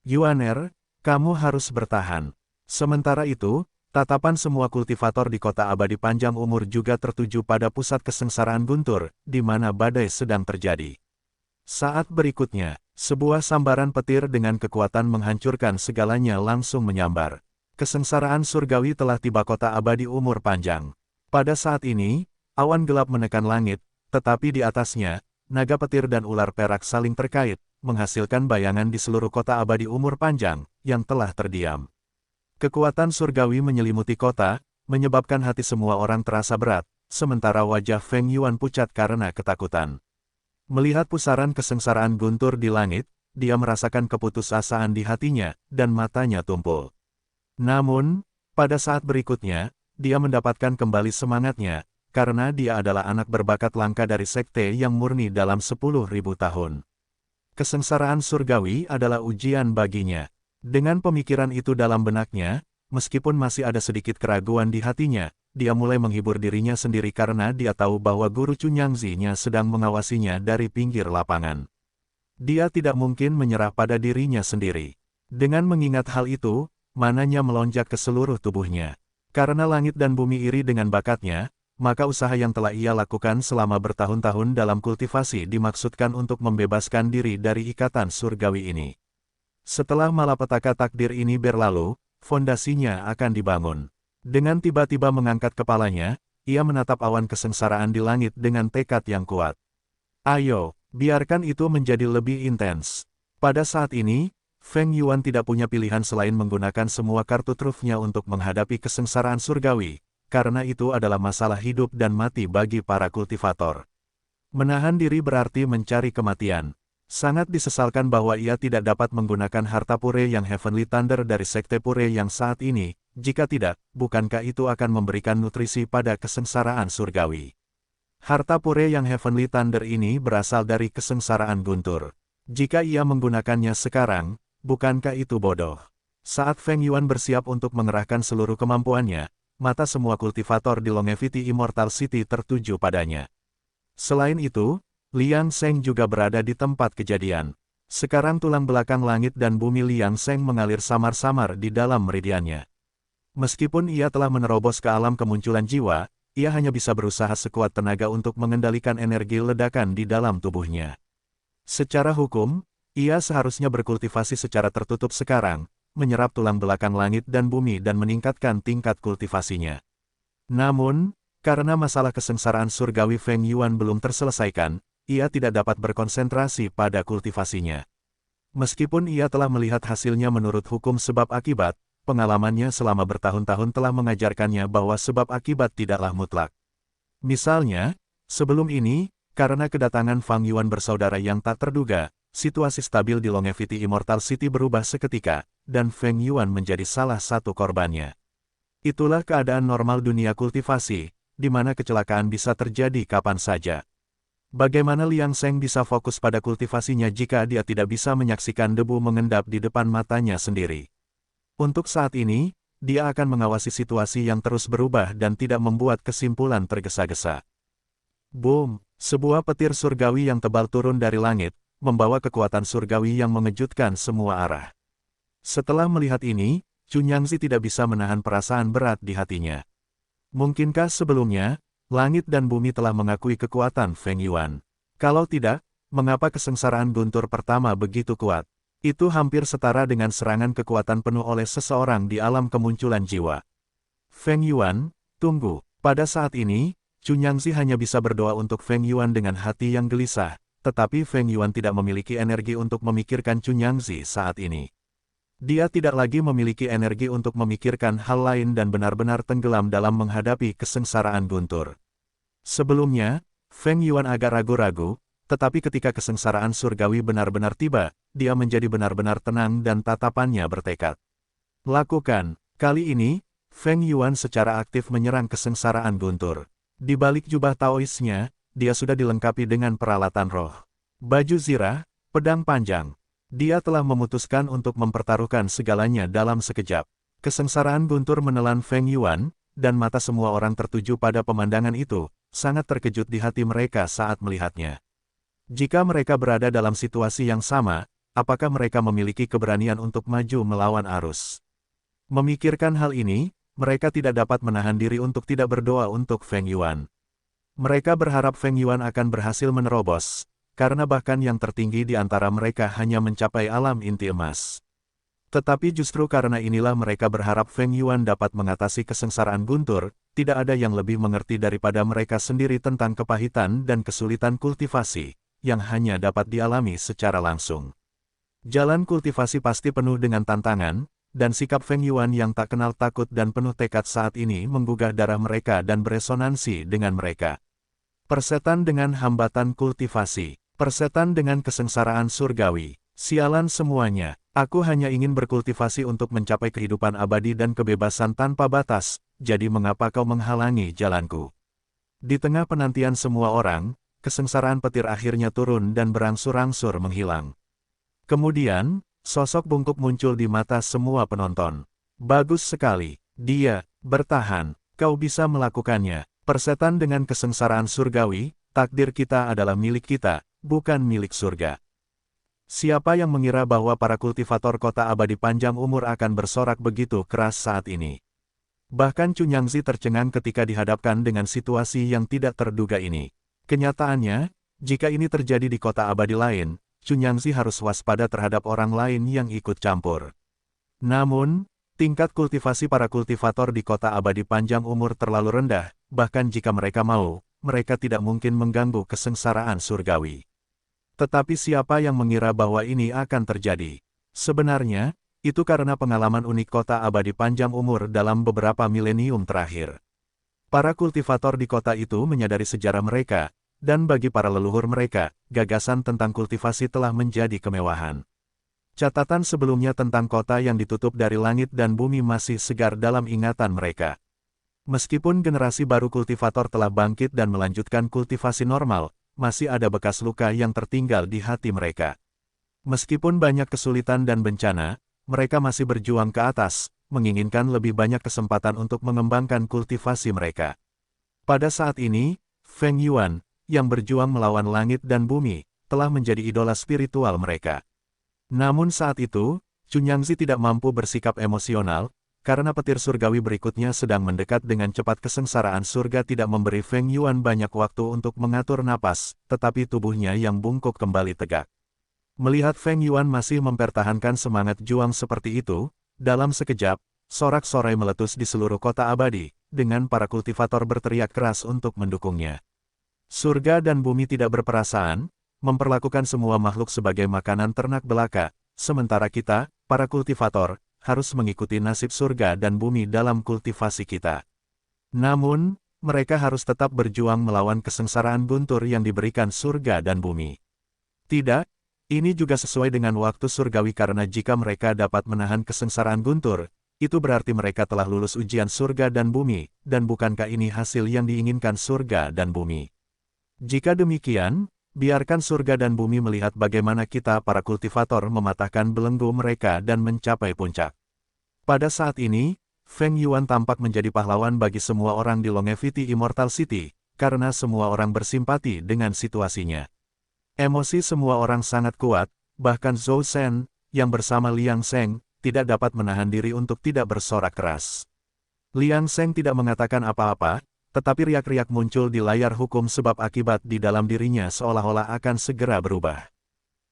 Yuaner, kamu harus bertahan. Sementara itu, tatapan semua kultivator di kota abadi panjang umur juga tertuju pada pusat kesengsaraan guntur, di mana badai sedang terjadi. Saat berikutnya, sebuah sambaran petir dengan kekuatan menghancurkan segalanya langsung menyambar. Kesengsaraan surgawi telah tiba kota abadi umur panjang. Pada saat ini, awan gelap menekan langit, tetapi di atasnya, naga petir dan ular perak saling terkait, menghasilkan bayangan di seluruh kota abadi umur panjang, yang telah terdiam. Kekuatan surgawi menyelimuti kota, menyebabkan hati semua orang terasa berat, sementara wajah Feng Yuan pucat karena ketakutan. Melihat pusaran kesengsaraan guntur di langit, dia merasakan keputusasaan di hatinya, dan matanya tumpul. Namun, pada saat berikutnya, dia mendapatkan kembali semangatnya, karena dia adalah anak berbakat langka dari sekte yang murni dalam 10.000 tahun. Kesengsaraan surgawi adalah ujian baginya. Dengan pemikiran itu dalam benaknya, meskipun masih ada sedikit keraguan di hatinya, dia mulai menghibur dirinya sendiri karena dia tahu bahwa guru Cunyangzi-nya sedang mengawasinya dari pinggir lapangan. Dia tidak mungkin menyerah pada dirinya sendiri. Dengan mengingat hal itu, mananya melonjak ke seluruh tubuhnya. Karena langit dan bumi iri dengan bakatnya, maka usaha yang telah ia lakukan selama bertahun-tahun dalam kultivasi dimaksudkan untuk membebaskan diri dari ikatan surgawi ini. Setelah malapetaka takdir ini berlalu, fondasinya akan dibangun. Dengan tiba-tiba mengangkat kepalanya, ia menatap awan kesengsaraan di langit dengan tekad yang kuat. Ayo, biarkan itu menjadi lebih intens. Pada saat ini, Feng Yuan tidak punya pilihan selain menggunakan semua kartu trufnya untuk menghadapi kesengsaraan surgawi, karena itu adalah masalah hidup dan mati bagi para kultivator. Menahan diri berarti mencari kematian. Sangat disesalkan bahwa ia tidak dapat menggunakan harta pure yang Heavenly Thunder dari sekte pure yang saat ini, jika tidak, bukankah itu akan memberikan nutrisi pada kesengsaraan surgawi? Harta pure yang Heavenly Thunder ini berasal dari kesengsaraan guntur. Jika ia menggunakannya sekarang, bukankah itu bodoh? Saat Feng Yuan bersiap untuk mengerahkan seluruh kemampuannya, mata semua kultivator di Longevity Immortal City tertuju padanya. Selain itu, Liang Sheng juga berada di tempat kejadian. Sekarang tulang belakang langit dan bumi Liang Sheng mengalir samar-samar di dalam meridiannya. Meskipun ia telah menerobos ke alam kemunculan jiwa, ia hanya bisa berusaha sekuat tenaga untuk mengendalikan energi ledakan di dalam tubuhnya. Secara hukum, ia seharusnya berkultivasi secara tertutup sekarang, menyerap tulang belakang langit dan bumi dan meningkatkan tingkat kultivasinya. Namun, karena masalah kesengsaraan surgawi Feng Yuan belum terselesaikan, ia tidak dapat berkonsentrasi pada kultivasinya. Meskipun ia telah melihat hasilnya menurut hukum sebab akibat, pengalamannya selama bertahun-tahun telah mengajarkannya bahwa sebab akibat tidaklah mutlak. Misalnya, sebelum ini, karena kedatangan Fang Yuan bersaudara yang tak terduga, situasi stabil di Longevity Immortal City berubah seketika, dan Feng Yuan menjadi salah satu korbannya. Itulah keadaan normal dunia kultivasi, di mana kecelakaan bisa terjadi kapan saja. Bagaimana Liang Sheng bisa fokus pada kultivasinya jika dia tidak bisa menyaksikan debu mengendap di depan matanya sendiri? Untuk saat ini, dia akan mengawasi situasi yang terus berubah dan tidak membuat kesimpulan tergesa-gesa. Boom! Sebuah petir surgawi yang tebal turun dari langit, membawa kekuatan surgawi yang mengejutkan semua arah. Setelah melihat ini, Cunyangzi tidak bisa menahan perasaan berat di hatinya. Mungkinkah sebelumnya, langit dan bumi telah mengakui kekuatan Feng Yuan? Kalau tidak, mengapa kesengsaraan guntur pertama begitu kuat? Itu hampir setara dengan serangan kekuatan penuh oleh seseorang di alam kemunculan jiwa. Feng Yuan, tunggu. Pada saat ini, Cunyangzi hanya bisa berdoa untuk Feng Yuan dengan hati yang gelisah, tetapi Feng Yuan tidak memiliki energi untuk memikirkan Cunyangzi saat ini. Dia tidak lagi memiliki energi untuk memikirkan hal lain dan benar-benar tenggelam dalam menghadapi kesengsaraan guntur. Sebelumnya, Feng Yuan agak ragu-ragu, tetapi ketika kesengsaraan surgawi benar-benar tiba, dia menjadi benar-benar tenang dan tatapannya bertekad. Lakukan. Kali ini, Feng Yuan secara aktif menyerang kesengsaraan guntur. Di balik jubah Taoisnya, dia sudah dilengkapi dengan peralatan roh. Baju zirah, pedang panjang. Dia telah memutuskan untuk mempertaruhkan segalanya dalam sekejap. Kesengsaraan guntur menelan Feng Yuan, dan mata semua orang tertuju pada pemandangan itu, sangat terkejut di hati mereka saat melihatnya. Jika mereka berada dalam situasi yang sama, apakah mereka memiliki keberanian untuk maju melawan arus? Memikirkan hal ini, mereka tidak dapat menahan diri untuk tidak berdoa untuk Feng Yuan. Mereka berharap Feng Yuan akan berhasil menerobos, karena bahkan yang tertinggi di antara mereka hanya mencapai alam inti emas. Tetapi justru karena inilah mereka berharap Feng Yuan dapat mengatasi kesengsaraan guntur, tidak ada yang lebih mengerti daripada mereka sendiri tentang kepahitan dan kesulitan kultivasi, yang hanya dapat dialami secara langsung. Jalan kultivasi pasti penuh dengan tantangan, dan sikap Feng Yuan yang tak kenal takut dan penuh tekad saat ini menggugah darah mereka dan beresonansi dengan mereka. Persetan dengan hambatan kultivasi, persetan dengan kesengsaraan surgawi, sialan semuanya. Aku hanya ingin berkultivasi untuk mencapai kehidupan abadi dan kebebasan tanpa batas, jadi mengapa kau menghalangi jalanku? Di tengah penantian semua orang, kesengsaraan petir akhirnya turun dan berangsur-angsur menghilang. Kemudian, sosok bungkuk muncul di mata semua penonton. Bagus sekali, dia bertahan, kau bisa melakukannya. Persetan dengan kesengsaraan surgawi, takdir kita adalah milik kita, bukan milik surga. Siapa yang mengira bahwa para kultivator kota abadi panjang umur akan bersorak begitu keras saat ini? Bahkan Cunyangzi tercengang ketika dihadapkan dengan situasi yang tidak terduga ini. Kenyataannya, jika ini terjadi di kota abadi lain, Cunyangzi harus waspada terhadap orang lain yang ikut campur. Namun, tingkat kultivasi para kultivator di kota abadi panjang umur terlalu rendah, bahkan jika mereka mau, mereka tidak mungkin mengganggu kesengsaraan surgawi. Tetapi siapa yang mengira bahwa ini akan terjadi? Sebenarnya, itu karena pengalaman unik kota abadi panjang umur dalam beberapa milenium terakhir. Para kultivator di kota itu menyadari sejarah mereka, dan bagi para leluhur mereka, gagasan tentang kultivasi telah menjadi kemewahan. Catatan sebelumnya tentang kota yang ditutup dari langit dan bumi masih segar dalam ingatan mereka. Meskipun generasi baru kultivator telah bangkit dan melanjutkan kultivasi normal, masih ada bekas luka yang tertinggal di hati mereka. Meskipun banyak kesulitan dan bencana, mereka masih berjuang ke atas, menginginkan lebih banyak kesempatan untuk mengembangkan kultivasi mereka. Pada saat ini, Feng Yuan, yang berjuang melawan langit dan bumi, telah menjadi idola spiritual mereka. Namun saat itu, Cunyangzi tidak mampu bersikap emosional, karena petir surgawi berikutnya sedang mendekat dengan cepat. Kesengsaraan surga tidak memberi Feng Yuan banyak waktu untuk mengatur napas, tetapi tubuhnya yang bungkuk kembali tegak. Melihat Feng Yuan masih mempertahankan semangat juang seperti itu, dalam sekejap, sorak-sorai meletus di seluruh kota abadi, dengan para kultivator berteriak keras untuk mendukungnya. Surga dan bumi tidak berperasaan, memperlakukan semua makhluk sebagai makanan ternak belaka, sementara kita, para kultivator, harus mengikuti nasib surga dan bumi dalam kultivasi kita. Namun, mereka harus tetap berjuang melawan kesengsaraan guntur yang diberikan surga dan bumi. Tidak, ini juga sesuai dengan waktu surgawi karena jika mereka dapat menahan kesengsaraan guntur, itu berarti mereka telah lulus ujian surga dan bumi, dan bukankah ini hasil yang diinginkan surga dan bumi? Jika demikian, biarkan surga dan bumi melihat bagaimana kita para kultivator mematahkan belenggu mereka dan mencapai puncak. Pada saat ini, Feng Yuan tampak menjadi pahlawan bagi semua orang di Longevity Immortal City, karena semua orang bersimpati dengan situasinya. Emosi semua orang sangat kuat, bahkan Zhou Shen, yang bersama Liang Sheng, tidak dapat menahan diri untuk tidak bersorak keras. Liang Sheng tidak mengatakan apa-apa, tetapi riak-riak muncul di layar hukum sebab akibat di dalam dirinya seolah-olah akan segera berubah.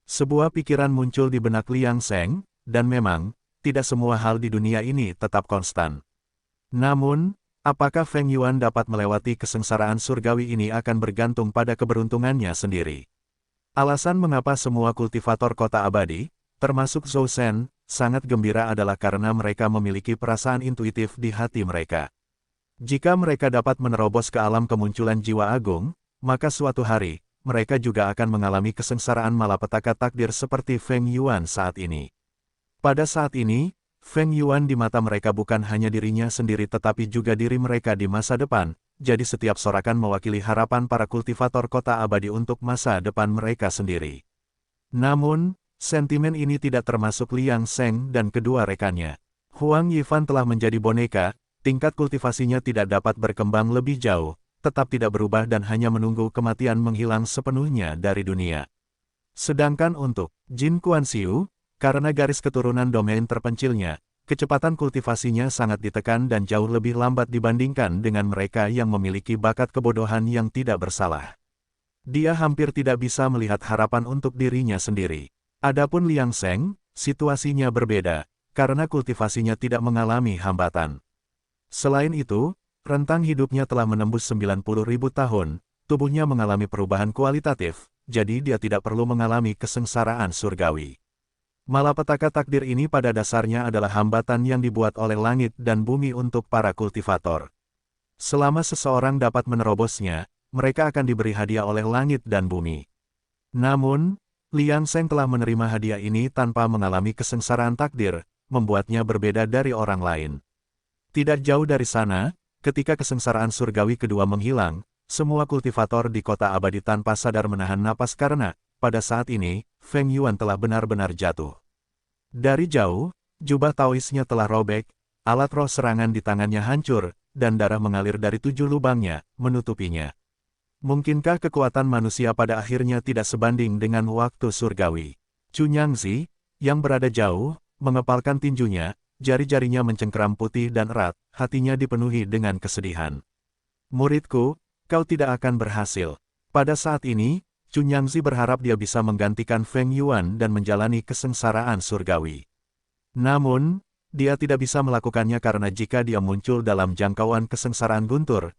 Sebuah pikiran muncul di benak Liang Sheng, dan memang, tidak semua hal di dunia ini tetap konstan. Namun, apakah Feng Yuan dapat melewati kesengsaraan surgawi ini akan bergantung pada keberuntungannya sendiri. Alasan mengapa semua kultivator kota abadi, termasuk Zhou Shen, sangat gembira adalah karena mereka memiliki perasaan intuitif di hati mereka. Jika mereka dapat menerobos ke alam kemunculan jiwa agung, maka suatu hari, mereka juga akan mengalami kesengsaraan malapetaka takdir seperti Feng Yuan saat ini. Pada saat ini, Feng Yuan di mata mereka bukan hanya dirinya sendiri tetapi juga diri mereka di masa depan, jadi setiap sorakan mewakili harapan para kultivator kota abadi untuk masa depan mereka sendiri. Namun, sentimen ini tidak termasuk Liang Sheng dan kedua rekannya. Huang Yifan telah menjadi boneka, tingkat kultivasinya tidak dapat berkembang lebih jauh, tetap tidak berubah dan hanya menunggu kematian menghilang sepenuhnya dari dunia. Sedangkan untuk Jin Kuan-Xiu, karena garis keturunan domain terpencilnya, kecepatan kultivasinya sangat ditekan dan jauh lebih lambat dibandingkan dengan mereka yang memiliki bakat kebodohan yang tidak bersalah. Dia hampir tidak bisa melihat harapan untuk dirinya sendiri. Adapun Liang Sheng, situasinya berbeda, karena kultivasinya tidak mengalami hambatan. Selain itu, rentang hidupnya telah menembus 90.000 tahun, tubuhnya mengalami perubahan kualitatif, jadi dia tidak perlu mengalami kesengsaraan surgawi. Malapetaka takdir ini pada dasarnya adalah hambatan yang dibuat oleh langit dan bumi untuk para kultivator. Selama seseorang dapat menerobosnya, mereka akan diberi hadiah oleh langit dan bumi. Namun, Liang Sheng telah menerima hadiah ini tanpa mengalami kesengsaraan takdir, membuatnya berbeda dari orang lain. Tidak jauh dari sana, ketika kesengsaraan surgawi kedua menghilang, semua kultivator di kota abadi tanpa sadar menahan napas karena, pada saat ini, Feng Yuan telah benar-benar jatuh. Dari jauh, jubah Taoisnya telah robek, alat roh serangan di tangannya hancur, dan darah mengalir dari 7 lubangnya, menutupinya. Mungkinkah kekuatan manusia pada akhirnya tidak sebanding dengan waktu surgawi? Cunyangzi, yang berada jauh, mengepalkan tinjunya, jari-jarinya mencengkeram putih dan erat, hatinya dipenuhi dengan kesedihan. Muridku, kau tidak akan berhasil. Pada saat ini, Cunyangzi berharap dia bisa menggantikan Feng Yuan dan menjalani kesengsaraan surgawi. Namun, dia tidak bisa melakukannya karena jika dia muncul dalam jangkauan kesengsaraan guntur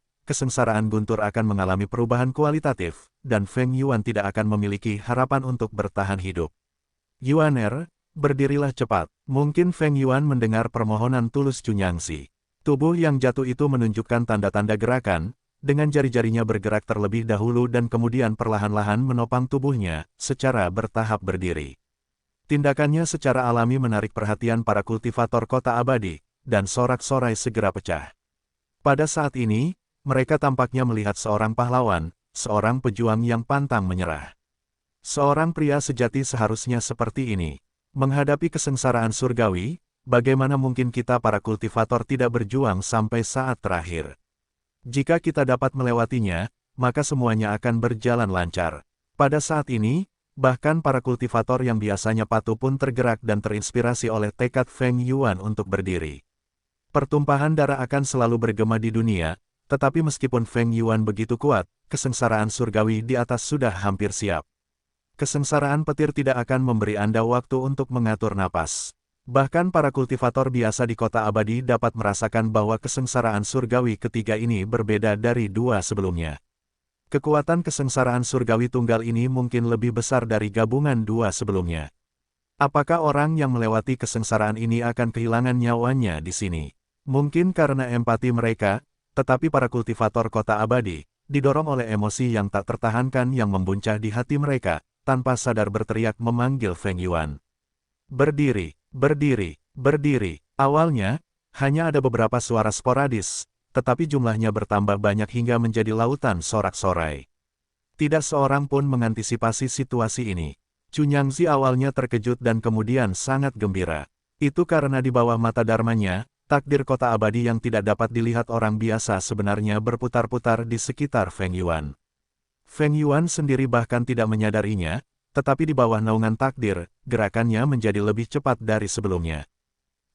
akan mengalami perubahan kualitatif, dan Feng Yuan tidak akan memiliki harapan untuk bertahan hidup. Yuaner, berdirilah cepat. Mungkin Feng Yuan mendengar permohonan tulus Cunyangzi. Tubuh yang jatuh itu menunjukkan tanda-tanda gerakan, dengan jari-jarinya bergerak terlebih dahulu dan kemudian perlahan-lahan menopang tubuhnya, secara bertahap berdiri. Tindakannya secara alami menarik perhatian para kultivator kota abadi, dan sorak-sorai segera pecah. Pada saat ini, mereka tampaknya melihat seorang pahlawan, seorang pejuang yang pantang menyerah. Seorang pria sejati seharusnya seperti ini. Menghadapi kesengsaraan surgawi, bagaimana mungkin kita para kultivator tidak berjuang sampai saat terakhir? Jika kita dapat melewatinya, maka semuanya akan berjalan lancar. Pada saat ini, bahkan para kultivator yang biasanya patuh pun tergerak dan terinspirasi oleh tekad Feng Yuan untuk berdiri. Pertumpahan darah akan selalu bergema di dunia, tetapi meskipun Feng Yuan begitu kuat, kesengsaraan surgawi di atas sudah hampir siap. Kesengsaraan petir tidak akan memberi Anda waktu untuk mengatur napas. Bahkan para kultivator biasa di kota abadi dapat merasakan bahwa kesengsaraan surgawi ketiga ini berbeda dari dua sebelumnya. Kekuatan kesengsaraan surgawi tunggal ini mungkin lebih besar dari gabungan dua sebelumnya. Apakah orang yang melewati kesengsaraan ini akan kehilangan nyawanya di sini? Mungkin karena empati mereka, tetapi para kultivator kota abadi, didorong oleh emosi yang tak tertahankan yang membuncah di hati mereka, tanpa sadar berteriak memanggil Feng Yuan. Berdiri. Berdiri, berdiri. Awalnya, hanya ada beberapa suara sporadis, tetapi jumlahnya bertambah banyak hingga menjadi lautan sorak-sorai. Tidak seorang pun mengantisipasi situasi ini. Cunyangzi awalnya terkejut dan kemudian sangat gembira. Itu karena di bawah mata dharmanya, takdir kota abadi yang tidak dapat dilihat orang biasa sebenarnya berputar-putar di sekitar Feng Yuan. Feng Yuan sendiri bahkan tidak menyadarinya, tetapi di bawah naungan takdir, gerakannya menjadi lebih cepat dari sebelumnya.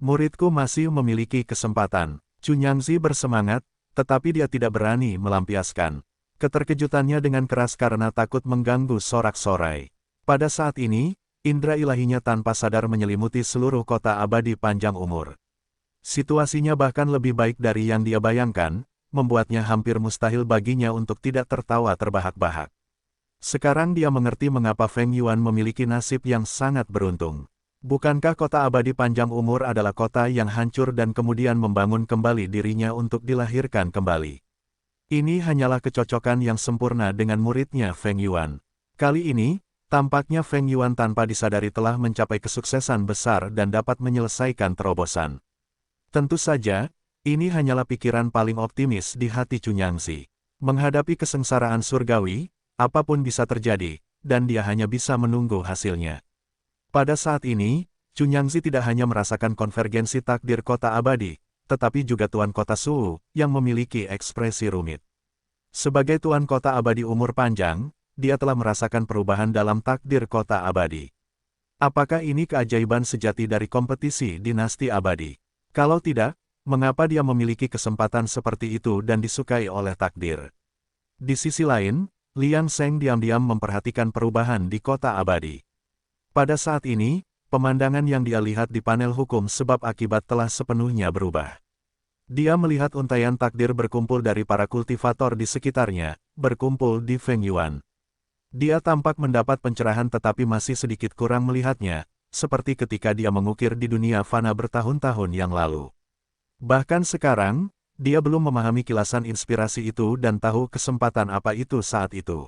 Muridku masih memiliki kesempatan. Cunyangzi bersemangat, tetapi dia tidak berani melampiaskan keterkejutannya dengan keras karena takut mengganggu sorak-sorai. Pada saat ini, indera ilahinya tanpa sadar menyelimuti seluruh kota abadi panjang umur. Situasinya bahkan lebih baik dari yang dia bayangkan, membuatnya hampir mustahil baginya untuk tidak tertawa terbahak-bahak. Sekarang dia mengerti mengapa Feng Yuan memiliki nasib yang sangat beruntung. Bukankah kota abadi panjang umur adalah kota yang hancur dan kemudian membangun kembali dirinya untuk dilahirkan kembali? Ini hanyalah kecocokan yang sempurna dengan muridnya Feng Yuan. Kali ini, Tampaknya Feng Yuan tanpa disadari telah mencapai kesuksesan besar dan dapat menyelesaikan terobosan. Tentu saja, ini hanyalah pikiran paling optimis di hati Cunyangzi. Menghadapi kesengsaraan surgawi, apapun bisa terjadi, dan dia hanya bisa menunggu hasilnya. Pada saat ini, Cunyangzi tidak hanya merasakan konvergensi takdir kota abadi, tetapi juga Tuan Kota Suwu, yang memiliki ekspresi rumit. Sebagai Tuan Kota Abadi umur panjang, dia telah merasakan perubahan dalam takdir kota abadi. Apakah ini keajaiban sejati dari kompetisi dinasti abadi? Kalau tidak, mengapa dia memiliki kesempatan seperti itu dan disukai oleh takdir? Di sisi lain, Liang Seng diam-diam memperhatikan perubahan di kota abadi. Pada saat ini, pemandangan yang dia lihat di panel hukum sebab akibat telah sepenuhnya berubah. Dia melihat untaian takdir berkumpul dari para kultivator di sekitarnya, berkumpul di Feng Yuan. Dia tampak mendapat pencerahan tetapi masih sedikit kurang melihatnya, seperti ketika dia mengukir di dunia fana bertahun-tahun yang lalu. Bahkan sekarang, dia belum memahami kilasan inspirasi itu dan tahu kesempatan apa itu saat itu.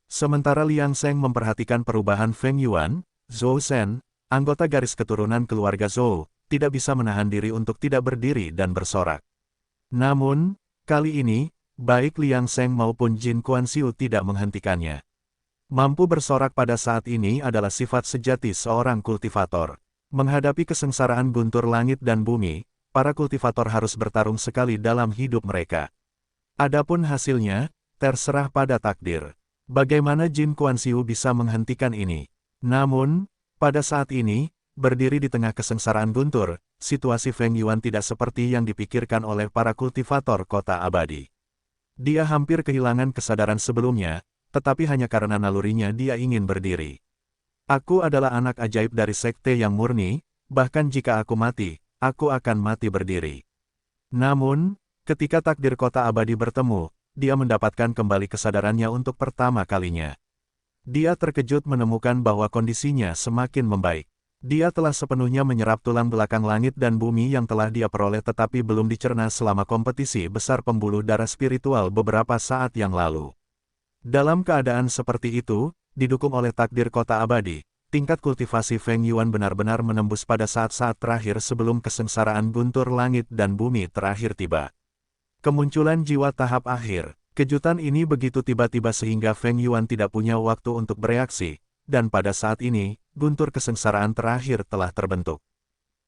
Sementara Liang Seng memperhatikan perubahan Feng Yuan, Zhou Shen, anggota garis keturunan keluarga Zhou, tidak bisa menahan diri untuk tidak berdiri dan bersorak. Namun, kali ini, baik Liang Seng maupun Jin Kuan-Siu tidak menghentikannya. Mampu bersorak pada saat ini adalah sifat sejati seorang kultivator. Menghadapi kesengsaraan guntur langit dan bumi, para kultivator harus bertarung sekali dalam hidup mereka. Adapun hasilnya, terserah pada takdir. Bagaimana Jin Kuan-Siu bisa menghentikan ini? Namun, pada saat ini, berdiri di tengah kesengsaraan guntur, situasi Feng Yuan tidak seperti yang dipikirkan oleh para kultivator kota abadi. Dia hampir kehilangan kesadaran sebelumnya, tetapi hanya karena nalurinya dia ingin berdiri. Aku adalah anak ajaib dari sekte yang murni, bahkan jika aku mati, aku akan mati berdiri. Namun, ketika takdir kota abadi bertemu, dia mendapatkan kembali kesadarannya untuk pertama kalinya. Dia terkejut menemukan bahwa kondisinya semakin membaik. Dia telah sepenuhnya menyerap tulang belakang langit dan bumi yang telah dia peroleh tetapi belum dicerna selama kompetisi besar pembuluh darah spiritual beberapa saat yang lalu. Dalam keadaan seperti itu, didukung oleh takdir kota abadi, tingkat kultivasi Feng Yuan benar-benar menembus pada saat-saat terakhir sebelum kesengsaraan guntur langit dan bumi terakhir tiba. Kemunculan jiwa tahap akhir, kejutan ini begitu tiba-tiba sehingga Feng Yuan tidak punya waktu untuk bereaksi, dan pada saat ini, guntur kesengsaraan terakhir telah terbentuk.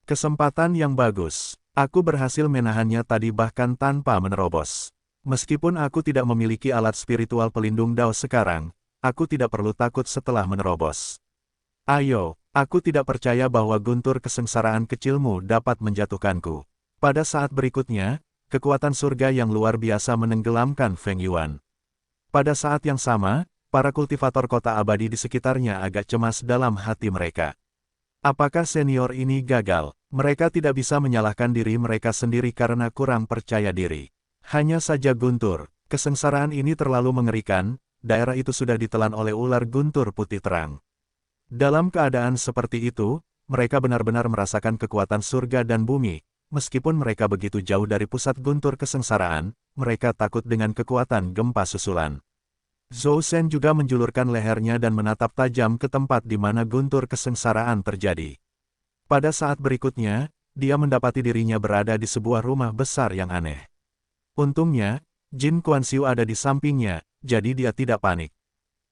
Kesempatan yang bagus, aku berhasil menahannya tadi bahkan tanpa menerobos. Meskipun aku tidak memiliki alat spiritual pelindung Dao sekarang, aku tidak perlu takut setelah menerobos. Ayo, aku tidak percaya bahwa guntur kesengsaraan kecilmu dapat menjatuhkanku. Pada saat berikutnya, kekuatan surga yang luar biasa menenggelamkan Feng Yuan. Pada saat yang sama, para kultivator kota abadi di sekitarnya agak cemas dalam hati mereka. Apakah senior ini gagal? Mereka tidak bisa menyalahkan diri mereka sendiri karena kurang percaya diri. Hanya saja guntur, kesengsaraan ini terlalu mengerikan, daerah itu sudah ditelan oleh ular guntur putih terang. Dalam keadaan seperti itu, mereka benar-benar merasakan kekuatan surga dan bumi, meskipun mereka begitu jauh dari pusat guntur kesengsaraan, mereka takut dengan kekuatan gempa susulan. Zhou Shen juga menjulurkan lehernya dan menatap tajam ke tempat di mana guntur kesengsaraan terjadi. Pada saat berikutnya, dia mendapati dirinya berada di sebuah rumah besar yang aneh. Untungnya, Jin Kuan-Siu ada di sampingnya, jadi dia tidak panik.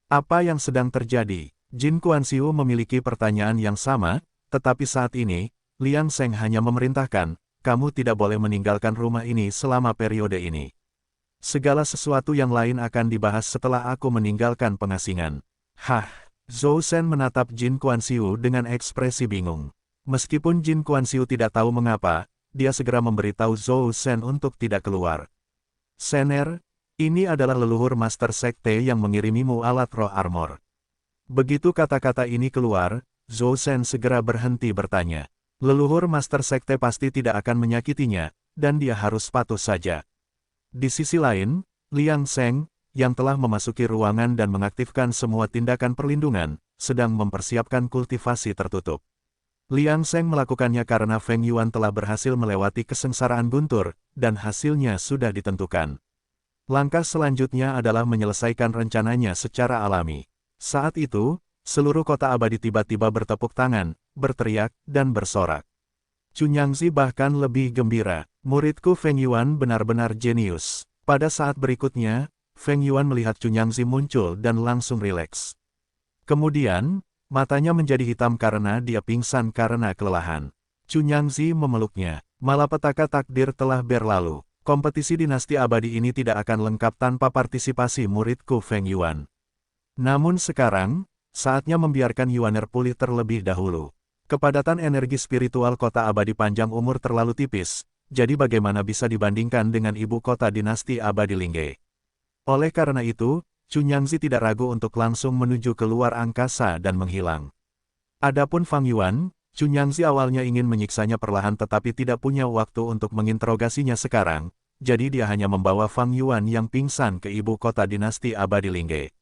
Apa yang sedang terjadi? Jin Kuan-Siu memiliki pertanyaan yang sama, tetapi saat ini, Liang Seng hanya memerintahkan, kamu tidak boleh meninggalkan rumah ini selama periode ini. Segala sesuatu yang lain akan dibahas setelah aku meninggalkan pengasingan. Hah, Zhou Shen menatap Jin Kuan-Siu dengan ekspresi bingung. Meskipun Jin Kuan-Siu tidak tahu mengapa, dia segera memberitahu Zhou Shen untuk tidak keluar. Sener, ini adalah leluhur Master Sekte yang mengirimimu alat roh armor. Begitu kata-kata ini keluar, Zhou Shen segera berhenti bertanya. Leluhur Master Sekte pasti tidak akan menyakitinya, dan dia harus patuh saja. Di sisi lain, Liang Seng, yang telah memasuki ruangan dan mengaktifkan semua tindakan perlindungan, sedang mempersiapkan kultivasi tertutup. Liang Seng melakukannya karena Feng Yuan telah berhasil melewati kesengsaraan guntur, dan hasilnya sudah ditentukan. Langkah selanjutnya adalah menyelesaikan rencananya secara alami. Saat itu, seluruh kota abadi tiba-tiba bertepuk tangan, berteriak, dan bersorak. Cunyangzi bahkan lebih gembira. Muridku Feng Yuan benar-benar jenius. Pada saat berikutnya, Feng Yuan melihat Cunyangzi muncul dan langsung rileks. Kemudian, matanya menjadi hitam karena dia pingsan karena kelelahan. Cunyangzi memeluknya. Malapetaka takdir telah berlalu. Kompetisi dinasti abadi ini tidak akan lengkap tanpa partisipasi muridku Feng Yuan. Namun sekarang, saatnya membiarkan Yuaner pulih terlebih dahulu. Kepadatan energi spiritual kota abadi panjang umur terlalu tipis, jadi bagaimana bisa dibandingkan dengan ibu kota dinasti abadi Lingge. Oleh karena itu, Cunyangzi tidak ragu untuk langsung menuju ke luar angkasa dan menghilang. Adapun Fang Yuan, Cunyangzi awalnya ingin menyiksanya perlahan tetapi tidak punya waktu untuk menginterogasinya sekarang, jadi dia hanya membawa Fang Yuan yang pingsan ke ibu kota dinasti abadi Lingge.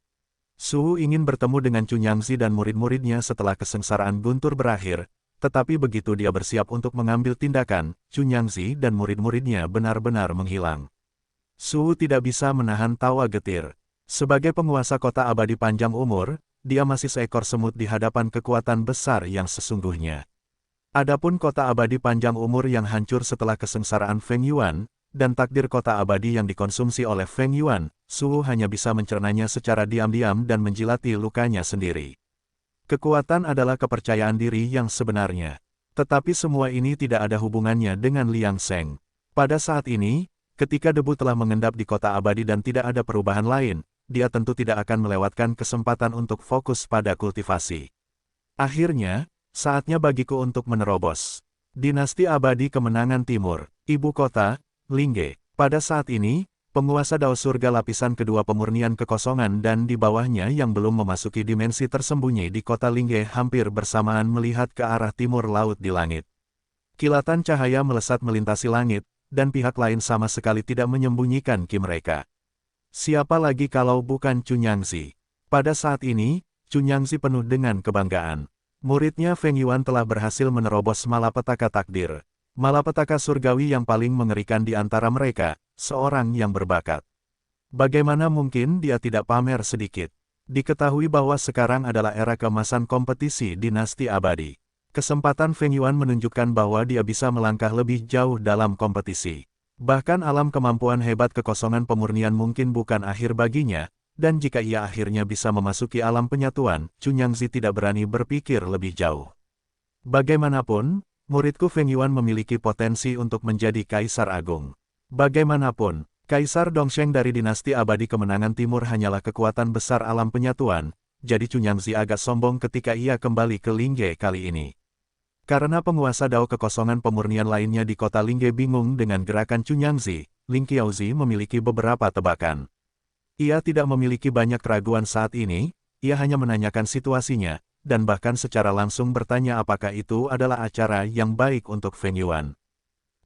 Su ingin bertemu dengan Cunyangzi dan murid-muridnya setelah kesengsaraan guntur berakhir, tetapi begitu dia bersiap untuk mengambil tindakan, Cunyangzi dan murid-muridnya benar-benar menghilang. Su tidak bisa menahan tawa getir. Sebagai penguasa kota abadi panjang umur, dia masih seekor semut di hadapan kekuatan besar yang sesungguhnya. Adapun kota abadi panjang umur yang hancur setelah kesengsaraan Feng Yuan, dan takdir kota abadi yang dikonsumsi oleh Feng Yuan, Su hanya bisa mencernanya secara diam-diam dan menjilati lukanya sendiri. Kekuatan adalah kepercayaan diri yang sebenarnya. Tetapi semua ini tidak ada hubungannya dengan Liang Sheng. Pada saat ini, ketika debu telah mengendap di kota abadi dan tidak ada perubahan lain, dia tentu tidak akan melewatkan kesempatan untuk fokus pada kultivasi. Akhirnya, saatnya bagiku untuk menerobos. Dinasti abadi Kemenangan Timur, ibu kota, Lingge. Pada saat ini, penguasa Dao Surga lapisan kedua pemurnian kekosongan dan di bawahnya yang belum memasuki dimensi tersembunyi di kota Lingge hampir bersamaan melihat ke arah timur laut di langit. Kilatan cahaya melesat melintasi langit, dan pihak lain sama sekali tidak menyembunyikan ki mereka. Siapa lagi kalau bukan Cunyangzi? Pada saat ini, Cunyangzi penuh dengan kebanggaan. Muridnya Feng Yuan telah berhasil menerobos malapetaka takdir. Malapetaka surgawi yang paling mengerikan di antara mereka, seorang yang berbakat. Bagaimana mungkin dia tidak pamer sedikit? Diketahui bahwa sekarang adalah era keemasan kompetisi dinasti abadi. Kesempatan Feng Yuan menunjukkan bahwa dia bisa melangkah lebih jauh dalam kompetisi. Bahkan alam kemampuan hebat kekosongan pemurnian mungkin bukan akhir baginya, dan jika ia akhirnya bisa memasuki alam penyatuan, Cunyangzi tidak berani berpikir lebih jauh. Bagaimanapun, muridku Feng Yuan memiliki potensi untuk menjadi Kaisar Agung. Bagaimanapun, Kaisar Dongsheng dari dinasti abadi Kemenangan Timur hanyalah kekuatan besar alam penyatuan, jadi Cunyangzi agak sombong ketika ia kembali ke Lingge kali ini. Karena penguasa Dao kekosongan pemurnian lainnya di kota Lingge bingung dengan gerakan Cunyangzi, Ling Qiaozi memiliki beberapa tebakan. Ia tidak memiliki banyak keraguan saat ini, ia hanya menanyakan situasinya, dan bahkan secara langsung bertanya apakah itu adalah acara yang baik untuk Feng Yuan.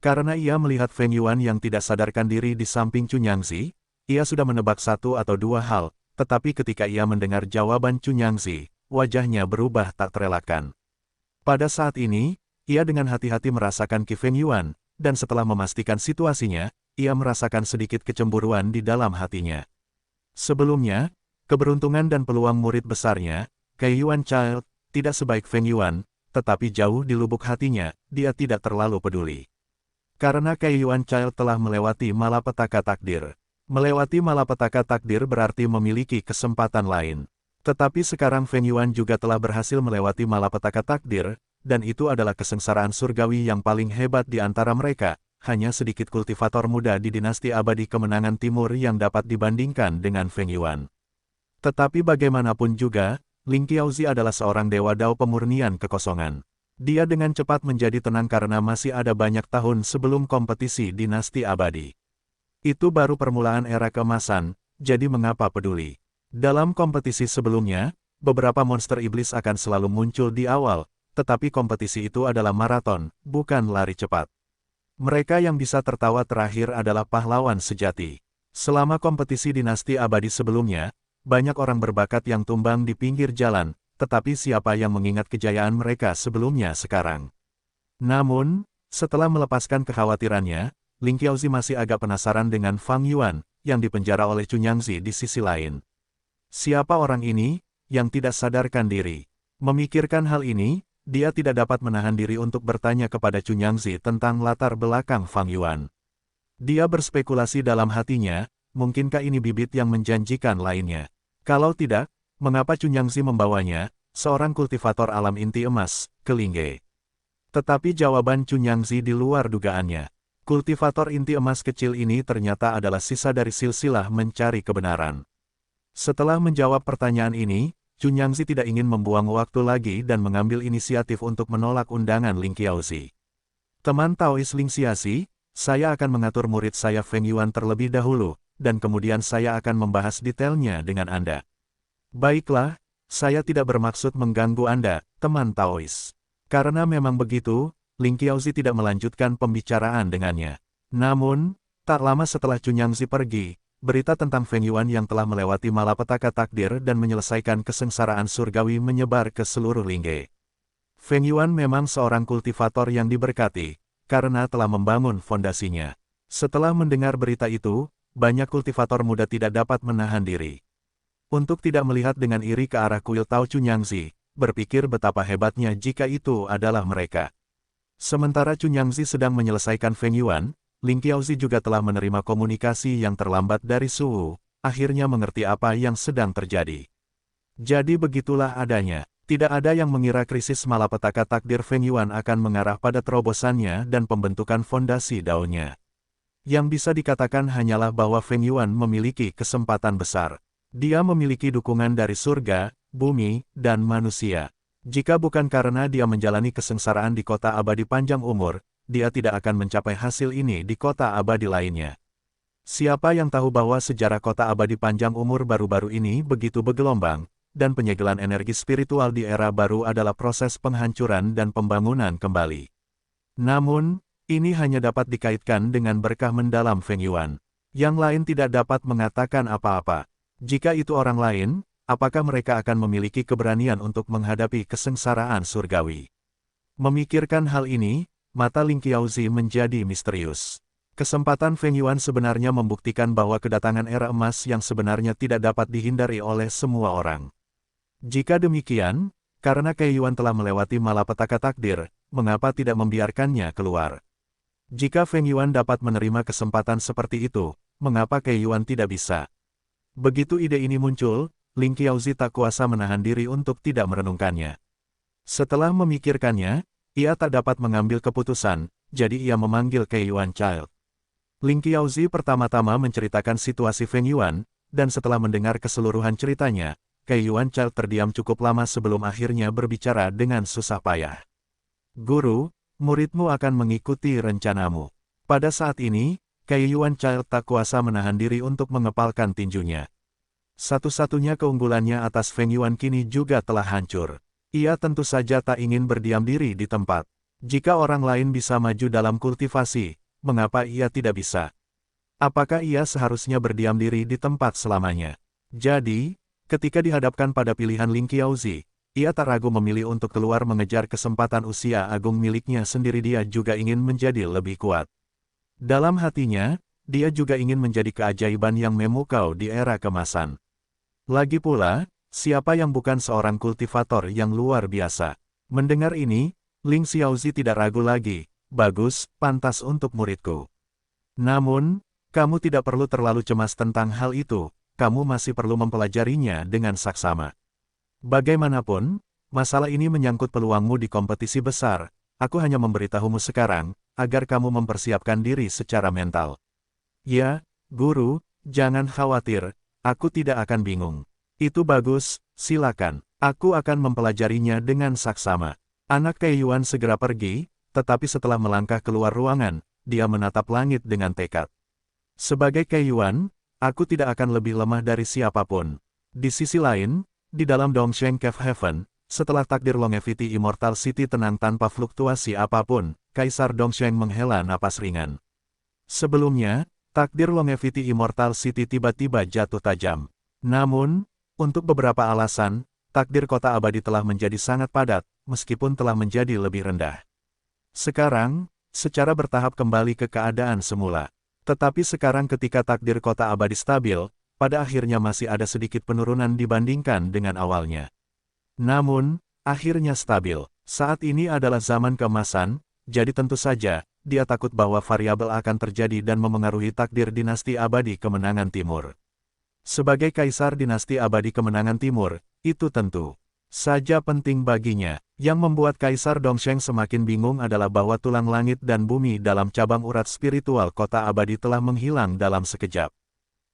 Karena ia melihat Feng Yuan yang tidak sadarkan diri di samping Cunyangzi, ia sudah menebak satu atau dua hal, tetapi ketika ia mendengar jawaban Cunyangzi, wajahnya berubah tak terelakkan. Pada saat ini, ia dengan hati-hati merasakan ki Feng Yuan, dan setelah memastikan situasinya, ia merasakan sedikit kecemburuan di dalam hatinya. Sebelumnya, keberuntungan dan peluang murid besarnya, Kai Yuan Child, tidak sebaik Feng Yuan, tetapi jauh di lubuk hatinya, dia tidak terlalu peduli. Karena Kai Yuan Child telah melewati malapetaka takdir. Melewati malapetaka takdir berarti memiliki kesempatan lain. Tetapi sekarang Feng Yuan juga telah berhasil melewati malapetaka takdir, dan itu adalah kesengsaraan surgawi yang paling hebat di antara mereka. Hanya sedikit kultivator muda di dinasti abadi Kemenangan Timur yang dapat dibandingkan dengan Feng Yuan. Tetapi bagaimanapun juga, Ling Qiaozi adalah seorang dewa Dao pemurnian kekosongan. Dia dengan cepat menjadi tenang karena masih ada banyak tahun sebelum kompetisi dinasti abadi. Itu baru permulaan era keemasan, jadi mengapa peduli? Dalam kompetisi sebelumnya, beberapa monster iblis akan selalu muncul di awal, tetapi kompetisi itu adalah maraton, bukan lari cepat. Mereka yang bisa tertawa terakhir adalah pahlawan sejati. Selama kompetisi dinasti abadi sebelumnya, banyak orang berbakat yang tumbang di pinggir jalan, tetapi siapa yang mengingat kejayaan mereka sebelumnya sekarang? Namun, setelah melepaskan kekhawatirannya, Ling Qiaozi masih agak penasaran dengan Fang Yuan, yang dipenjara oleh Cunyangzi di sisi lain. Siapa orang ini? yang tidak sadarkan diri. Memikirkan hal ini, dia tidak dapat menahan diri untuk bertanya kepada Cunyangzi tentang latar belakang Fang Yuan. Dia berspekulasi dalam hatinya, mungkinkah ini bibit yang menjanjikan lainnya? Kalau tidak, mengapa Cunyangzi membawanya, seorang kultivator alam inti emas, ke Lingge? Tetapi jawaban Cunyangzi di luar dugaannya. Kultivator inti emas kecil ini ternyata adalah sisa dari silsilah mencari kebenaran. Setelah menjawab pertanyaan ini, Cunyangzi tidak ingin membuang waktu lagi dan mengambil inisiatif untuk menolak undangan Ling Qiaozi. Teman Taois Ling Xiaozi, saya akan mengatur murid saya Feng Yuan terlebih dahulu, dan kemudian saya akan membahas detailnya dengan Anda. Baiklah, saya tidak bermaksud mengganggu Anda, teman Taois. Karena memang begitu, Ling Qiaozi tidak melanjutkan pembicaraan dengannya. Namun, tak lama setelah Cunyangzi pergi, berita tentang Feng Yuan yang telah melewati malapetaka takdir dan menyelesaikan kesengsaraan surgawi menyebar ke seluruh Lingge. Feng Yuan memang seorang kultivator yang diberkati, karena telah membangun fondasinya. Setelah mendengar berita itu, banyak kultivator muda tidak dapat menahan diri. Untuk tidak melihat dengan iri ke arah kuil Tao Cunyangzi, berpikir betapa hebatnya jika itu adalah mereka. Sementara Cunyangzi sedang menyelesaikan Feng Yuan, Ling Qiaozi juga telah menerima komunikasi yang terlambat dari Suhu, akhirnya mengerti apa yang sedang terjadi. Jadi begitulah adanya, tidak ada yang mengira krisis malapetaka takdir Feng Yuan akan mengarah pada terobosannya dan pembentukan fondasi daunnya. Yang bisa dikatakan hanyalah bahwa Feng Yuan memiliki kesempatan besar. Dia memiliki dukungan dari surga, bumi, dan manusia. Jika bukan karena dia menjalani kesengsaraan di kota abadi panjang umur, dia tidak akan mencapai hasil ini di kota abadi lainnya. Siapa yang tahu bahwa sejarah kota abadi panjang umur baru-baru ini begitu bergelombang, dan penyegelan energi spiritual di era baru adalah proses penghancuran dan pembangunan kembali. Namun, ini hanya dapat dikaitkan dengan berkah mendalam Feng Yuan. Yang lain tidak dapat mengatakan apa-apa. Jika itu orang lain, apakah mereka akan memiliki keberanian untuk menghadapi kesengsaraan surgawi? Memikirkan hal ini, mata Ling Qiaozi menjadi misterius. Kesempatan Feng Yuan sebenarnya membuktikan bahwa kedatangan era emas yang sebenarnya tidak dapat dihindari oleh semua orang. Jika demikian, karena Kei Yuan telah melewati malapetaka takdir, mengapa tidak membiarkannya keluar? Jika Feng Yuan dapat menerima kesempatan seperti itu, mengapa Kei Yuan tidak bisa? Begitu ide ini muncul, Ling Qiaozi tak kuasa menahan diri untuk tidak merenungkannya. Setelah memikirkannya, ia tak dapat mengambil keputusan, jadi ia memanggil Kei Yuan Child. Ling Qiaozi pertama-tama menceritakan situasi Feng Yuan, dan setelah mendengar keseluruhan ceritanya, Kei Yuan Child terdiam cukup lama sebelum akhirnya berbicara dengan susah payah. Guru, muridmu akan mengikuti rencanamu. Pada saat ini, Kei Yuan Child tak kuasa menahan diri untuk mengepalkan tinjunya. Satu-satunya keunggulannya atas Feng Yuan kini juga telah hancur. Ia tentu saja tak ingin berdiam diri di tempat. Jika orang lain bisa maju dalam kultivasi, mengapa ia tidak bisa? Apakah ia seharusnya berdiam diri di tempat selamanya? Jadi, ketika dihadapkan pada pilihan Ling Qiaozi, ia tak ragu memilih untuk keluar mengejar kesempatan usia agung miliknya sendiri. Dia juga ingin menjadi lebih kuat. Dalam hatinya, dia juga ingin menjadi keajaiban yang memukau di era kemasan. Lagi pula, siapa yang bukan seorang kultivator yang luar biasa? Mendengar ini, Ling Xiaozi tidak ragu lagi. Bagus, pantas untuk muridku. Namun, kamu tidak perlu terlalu cemas tentang hal itu, kamu masih perlu mempelajarinya dengan saksama. Bagaimanapun, masalah ini menyangkut peluangmu di kompetisi besar. Aku hanya memberitahumu sekarang, agar kamu mempersiapkan diri secara mental. Ya, guru, jangan khawatir, aku tidak akan bingung. Itu bagus, silakan. Aku akan mempelajarinya dengan saksama. Anak Kei Yuan segera pergi, tetapi setelah melangkah keluar ruangan, dia menatap langit dengan tekad. Sebagai Kei Yuan, aku tidak akan lebih lemah dari siapapun. Di sisi lain, di dalam Dongsheng Cave Heaven, setelah takdir Longevity Immortal City tenang tanpa fluktuasi apapun, Kaisar Dongsheng menghela napas ringan. Sebelumnya, takdir Longevity Immortal City tiba-tiba jatuh tajam. Namun, untuk beberapa alasan, takdir kota abadi telah menjadi sangat padat, meskipun telah menjadi lebih rendah. Sekarang, secara bertahap kembali ke keadaan semula. Tetapi sekarang ketika takdir kota abadi stabil, pada akhirnya masih ada sedikit penurunan dibandingkan dengan awalnya. Namun, akhirnya stabil. Saat ini adalah zaman keemasan, jadi tentu saja, dia takut bahwa variabel akan terjadi dan memengaruhi takdir dinasti abadi kemenangan timur. Sebagai kaisar dinasti abadi kemenangan timur, itu tentu saja penting baginya. Yang membuat Kaisar Dongsheng semakin bingung adalah bahwa tulang langit dan bumi dalam cabang urat spiritual kota abadi telah menghilang dalam sekejap.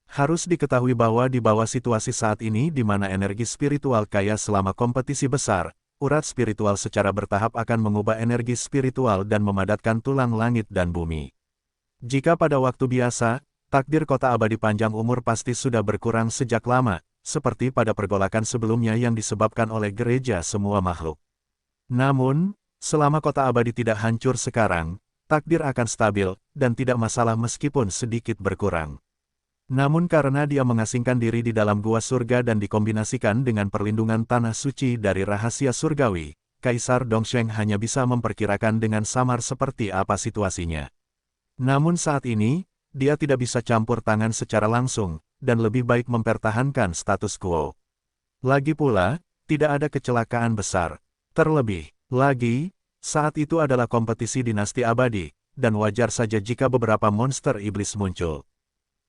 Harus diketahui bahwa di bawah situasi saat ini di mana energi spiritual kaya selama kompetisi besar, urat spiritual secara bertahap akan mengubah energi spiritual dan memadatkan tulang langit dan bumi. Jika pada waktu biasa, takdir kota abadi panjang umur pasti sudah berkurang sejak lama, seperti pada pergolakan sebelumnya yang disebabkan oleh gereja semua makhluk. Namun, selama kota abadi tidak hancur sekarang, takdir akan stabil, dan tidak masalah meskipun sedikit berkurang. Namun karena dia mengasingkan diri di dalam gua surga dan dikombinasikan dengan perlindungan tanah suci dari rahasia surgawi, Kaisar Dongsheng hanya bisa memperkirakan dengan samar seperti apa situasinya. Namun saat ini, dia tidak bisa campur tangan secara langsung, dan lebih baik mempertahankan status quo. Lagi pula, tidak ada kecelakaan besar. Terlebih lagi, saat itu adalah kompetisi dinasti abadi, dan wajar saja jika beberapa monster iblis muncul.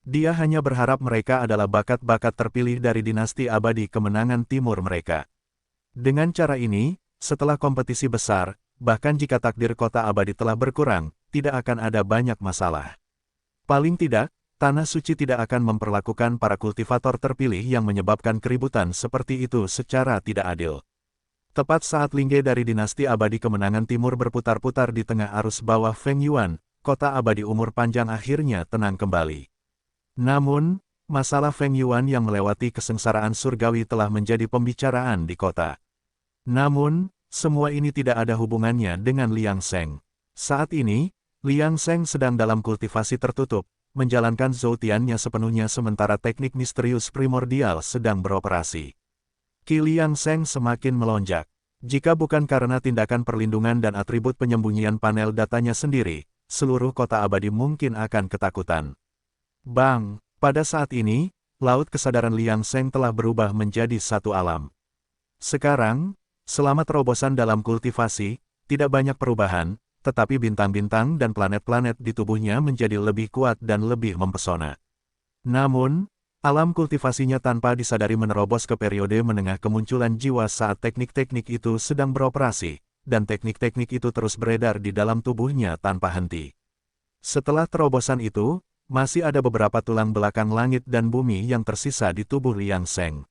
Dia hanya berharap mereka adalah bakat-bakat terpilih dari dinasti abadi kemenangan timur mereka. Dengan cara ini, setelah kompetisi besar, bahkan jika takdir kota abadi telah berkurang, tidak akan ada banyak masalah. Paling tidak, tanah suci tidak akan memperlakukan para kultivator terpilih yang menyebabkan keributan seperti itu secara tidak adil. Tepat saat Lingge dari dinasti abadi kemenangan timur berputar-putar di tengah arus bawah Feng Yuan, kota abadi umur panjang akhirnya tenang kembali. Namun, masalah Feng Yuan yang melewati kesengsaraan surgawi telah menjadi pembicaraan di kota. Namun, semua ini tidak ada hubungannya dengan Liang Sheng. Saat ini, Liang Sheng sedang dalam kultivasi tertutup, menjalankan Zoutiannya sepenuhnya sementara teknik misterius primordial sedang beroperasi. Qi Liang Sheng semakin melonjak. Jika bukan karena tindakan perlindungan dan atribut penyembunyian panel datanya sendiri, seluruh kota abadi mungkin akan ketakutan. Bang! Pada saat ini, laut kesadaran Liang Sheng telah berubah menjadi satu alam. Sekarang, selama terobosan dalam kultivasi, tidak banyak perubahan, tetapi bintang-bintang dan planet-planet di tubuhnya menjadi lebih kuat dan lebih mempesona. Namun, alam kultivasinya tanpa disadari menerobos ke periode menengah kemunculan jiwa saat teknik-teknik itu sedang beroperasi, dan teknik-teknik itu terus beredar di dalam tubuhnya tanpa henti. Setelah terobosan itu, masih ada beberapa tulang belakang langit dan bumi yang tersisa di tubuh Liang Sheng.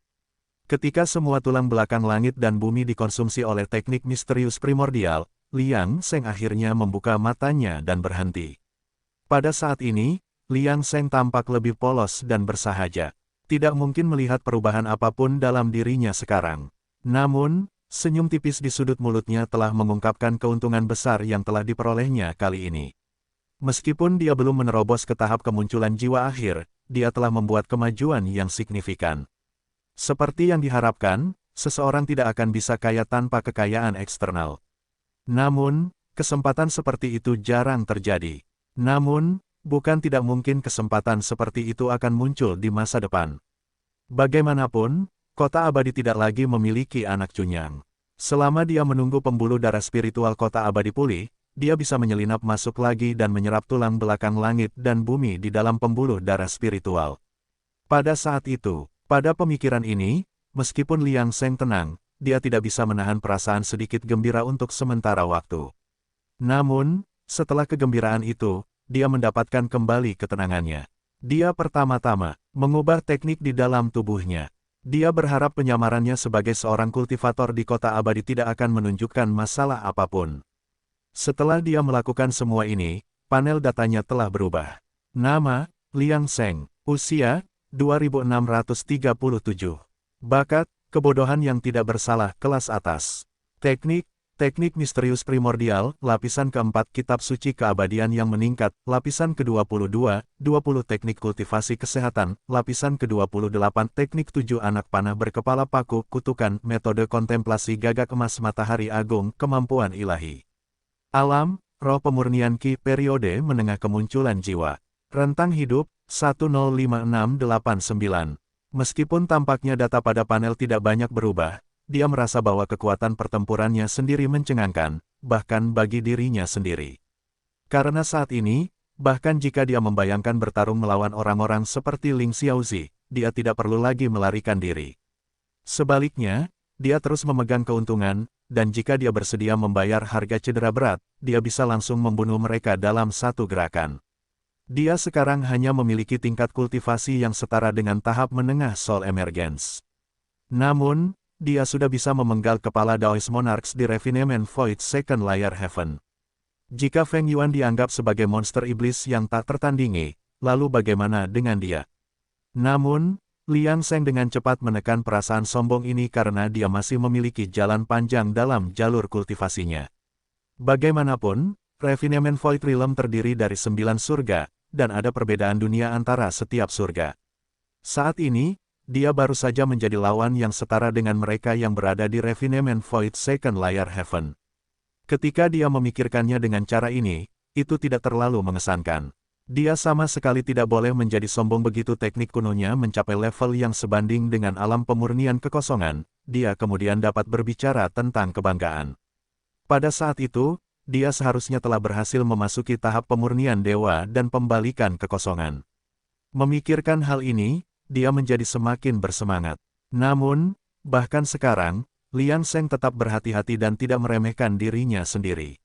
Ketika semua tulang belakang langit dan bumi dikonsumsi oleh teknik misterius primordial, Liang Sheng akhirnya membuka matanya dan berhenti. Pada saat ini, Liang Sheng tampak lebih polos dan bersahaja. Tidak mungkin melihat perubahan apapun dalam dirinya sekarang. Namun, senyum tipis di sudut mulutnya telah mengungkapkan keuntungan besar yang telah diperolehnya kali ini. Meskipun dia belum menerobos ke tahap kemunculan jiwa akhir, dia telah membuat kemajuan yang signifikan. Seperti yang diharapkan, seseorang tidak akan bisa kaya tanpa kekayaan eksternal. Namun, kesempatan seperti itu jarang terjadi. Namun, bukan tidak mungkin kesempatan seperti itu akan muncul di masa depan. Bagaimanapun, kota abadi tidak lagi memiliki anak cunyang. Selama dia menunggu pembuluh darah spiritual kota abadi pulih, dia bisa menyelinap masuk lagi dan menyerap tulang belakang langit dan bumi di dalam pembuluh darah spiritual. Pada saat itu, pada pemikiran ini, meskipun Liang Sheng tenang, dia tidak bisa menahan perasaan sedikit gembira untuk sementara waktu. Namun, setelah kegembiraan itu, dia mendapatkan kembali ketenangannya. Dia pertama-tama mengubah teknik di dalam tubuhnya. Dia berharap penyamarannya sebagai seorang kultivator di kota abadi tidak akan menunjukkan masalah apapun. Setelah dia melakukan semua ini, panel datanya telah berubah. Nama, Liang Sheng. Usia, 2637. Bakat, kebodohan yang tidak bersalah kelas atas. Teknik misterius primordial, lapisan keempat kitab suci keabadian yang meningkat, lapisan ke-22, 20 teknik kultivasi kesehatan, lapisan ke-28 teknik 7 anak panah berkepala paku, kutukan, metode kontemplasi gagak emas matahari agung, kemampuan ilahi. Alam, roh pemurnian Qi periode menengah kemunculan jiwa. Rentang hidup, 1056689. Meskipun tampaknya data pada panel tidak banyak berubah, dia merasa bahwa kekuatan pertempurannya sendiri mencengangkan, bahkan bagi dirinya sendiri. Karena saat ini, bahkan jika dia membayangkan bertarung melawan orang-orang seperti Ling Xiaozi, dia tidak perlu lagi melarikan diri. Sebaliknya, dia terus memegang keuntungan, dan jika dia bersedia membayar harga cedera berat, dia bisa langsung membunuh mereka dalam satu gerakan. Dia sekarang hanya memiliki tingkat kultivasi yang setara dengan tahap menengah Soul Emergence. Namun, dia sudah bisa memenggal kepala Daoist Monarchs di Refinement Void Second Layer Heaven. Jika Feng Yuan dianggap sebagai monster iblis yang tak tertandingi, lalu bagaimana dengan dia? Namun, Liang Sheng dengan cepat menekan perasaan sombong ini karena dia masih memiliki jalan panjang dalam jalur kultivasinya. Bagaimanapun, Refinement Void Realm terdiri dari 9 surga, dan ada perbedaan dunia antara setiap surga. Saat ini, dia baru saja menjadi lawan yang setara dengan mereka yang berada di Refinement Void Second Layer Heaven. Ketika dia memikirkannya dengan cara ini, itu tidak terlalu mengesankan. Dia sama sekali tidak boleh menjadi sombong begitu teknik kunonya mencapai level yang sebanding dengan alam pemurnian kekosongan, dia kemudian dapat berbicara tentang kebanggaan. Pada saat itu, dia seharusnya telah berhasil memasuki tahap pemurnian dewa dan pembalikan kekosongan. Memikirkan hal ini, dia menjadi semakin bersemangat. Namun, bahkan sekarang, Liang Sheng tetap berhati-hati dan tidak meremehkan dirinya sendiri.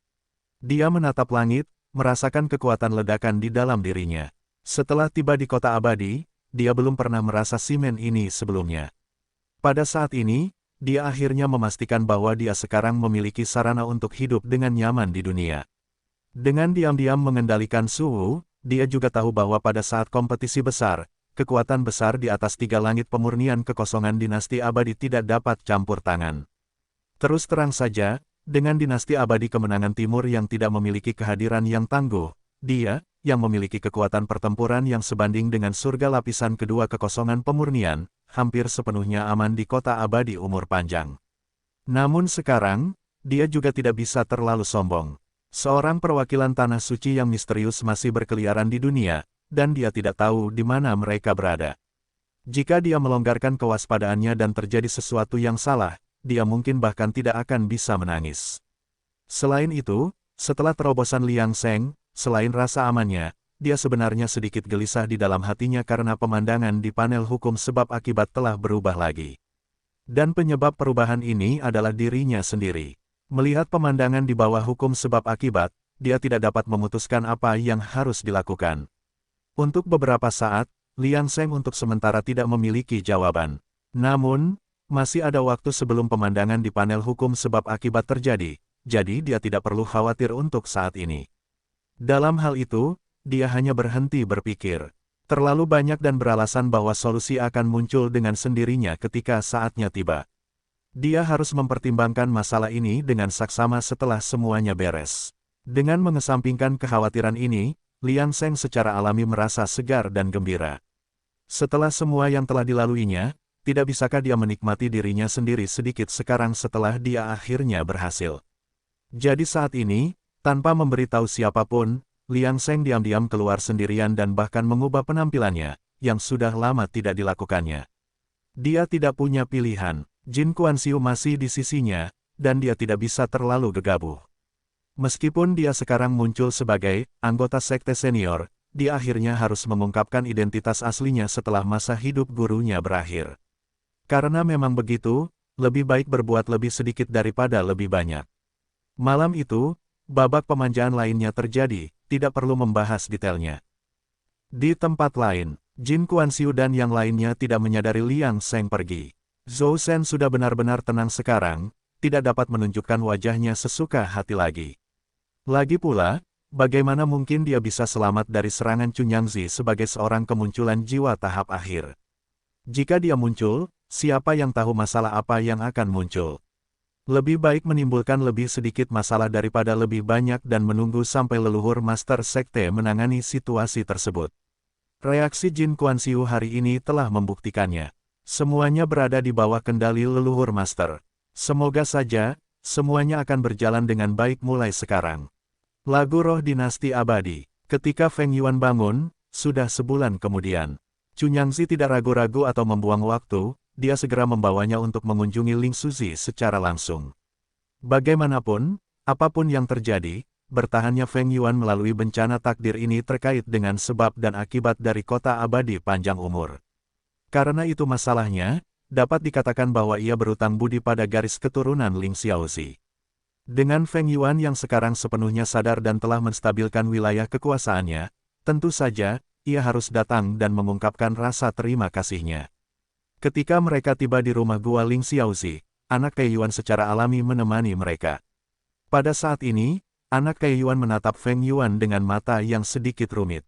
Dia menatap langit, merasakan kekuatan ledakan di dalam dirinya. Setelah tiba di kota abadi, dia belum pernah merasa simen ini sebelumnya. Pada saat ini, dia akhirnya memastikan bahwa dia sekarang memiliki sarana untuk hidup dengan nyaman di dunia. Dengan diam-diam mengendalikan suhu, dia juga tahu bahwa pada saat kompetisi besar, kekuatan besar di atas 3 langit pemurnian kekosongan dinasti abadi tidak dapat campur tangan. Terus terang saja, dengan dinasti abadi kemenangan timur yang tidak memiliki kehadiran yang tangguh, dia, yang memiliki kekuatan pertempuran yang sebanding dengan surga lapisan kedua kekosongan pemurnian, hampir sepenuhnya aman di kota abadi umur panjang. Namun sekarang, dia juga tidak bisa terlalu sombong. Seorang perwakilan tanah suci yang misterius masih berkeliaran di dunia, dan dia tidak tahu di mana mereka berada. Jika dia melonggarkan kewaspadaannya dan terjadi sesuatu yang salah, dia mungkin bahkan tidak akan bisa menangis. Selain itu, setelah terobosan Liang Sheng, selain rasa amannya, dia sebenarnya sedikit gelisah di dalam hatinya karena pemandangan di panel hukum sebab akibat telah berubah lagi. Dan penyebab perubahan ini adalah dirinya sendiri. Melihat pemandangan di bawah hukum sebab akibat, dia tidak dapat memutuskan apa yang harus dilakukan. Untuk beberapa saat, Liang Sheng untuk sementara tidak memiliki jawaban. Namun, masih ada waktu sebelum pemandangan di panel hukum sebab akibat terjadi, jadi dia tidak perlu khawatir untuk saat ini. Dalam hal itu, dia hanya berhenti berpikir. Terlalu banyak dan beralasan bahwa solusi akan muncul dengan sendirinya ketika saatnya tiba. Dia harus mempertimbangkan masalah ini dengan saksama setelah semuanya beres. Dengan mengesampingkan kekhawatiran ini, Liang Sheng secara alami merasa segar dan gembira. Setelah semua yang telah dilaluinya, tidak bisakah dia menikmati dirinya sendiri sedikit sekarang setelah dia akhirnya berhasil. Jadi saat ini, tanpa memberitahu siapapun, Liang Sheng diam-diam keluar sendirian dan bahkan mengubah penampilannya, yang sudah lama tidak dilakukannya. Dia tidak punya pilihan, Jin Kuan-Siu masih di sisinya, dan dia tidak bisa terlalu gegabah. Meskipun dia sekarang muncul sebagai anggota sekte senior, dia akhirnya harus mengungkapkan identitas aslinya setelah masa hidup gurunya berakhir. Karena memang begitu, lebih baik berbuat lebih sedikit daripada lebih banyak. Malam itu, babak pemanjaan lainnya terjadi, tidak perlu membahas detailnya. Di tempat lain, Jin Kuan-Siu dan yang lainnya tidak menyadari Liang Sheng pergi. Zhou Shen sudah benar-benar tenang sekarang, tidak dapat menunjukkan wajahnya sesuka hati lagi. Lagi pula, bagaimana mungkin dia bisa selamat dari serangan Cunyangzi sebagai seorang kemunculan jiwa tahap akhir? Jika dia muncul, siapa yang tahu masalah apa yang akan muncul? Lebih baik menimbulkan lebih sedikit masalah daripada lebih banyak dan menunggu sampai leluhur Master Sekte menangani situasi tersebut. Reaksi Jin Kuan-Siu hari ini telah membuktikannya. Semuanya berada di bawah kendali leluhur Master. Semoga saja, semuanya akan berjalan dengan baik mulai sekarang. Lagu Roh Dinasti Abadi. Ketika Feng Yuan bangun, sudah sebulan kemudian. Cunyangzi tidak ragu-ragu atau membuang waktu, dia segera membawanya untuk mengunjungi Ling Suzi secara langsung. Bagaimanapun, apapun yang terjadi, bertahannya Feng Yuan melalui bencana takdir ini terkait dengan sebab dan akibat dari kota abadi panjang umur. Karena itu masalahnya, dapat dikatakan bahwa ia berutang budi pada garis keturunan Ling Xiaozi. Dengan Feng Yuan yang sekarang sepenuhnya sadar dan telah menstabilkan wilayah kekuasaannya, tentu saja, ia harus datang dan mengungkapkan rasa terima kasihnya. Ketika mereka tiba di rumah gua Ling Xiaozi, anak Kai Yuan secara alami menemani mereka. Pada saat ini, anak Kai Yuan menatap Feng Yuan dengan mata yang sedikit rumit.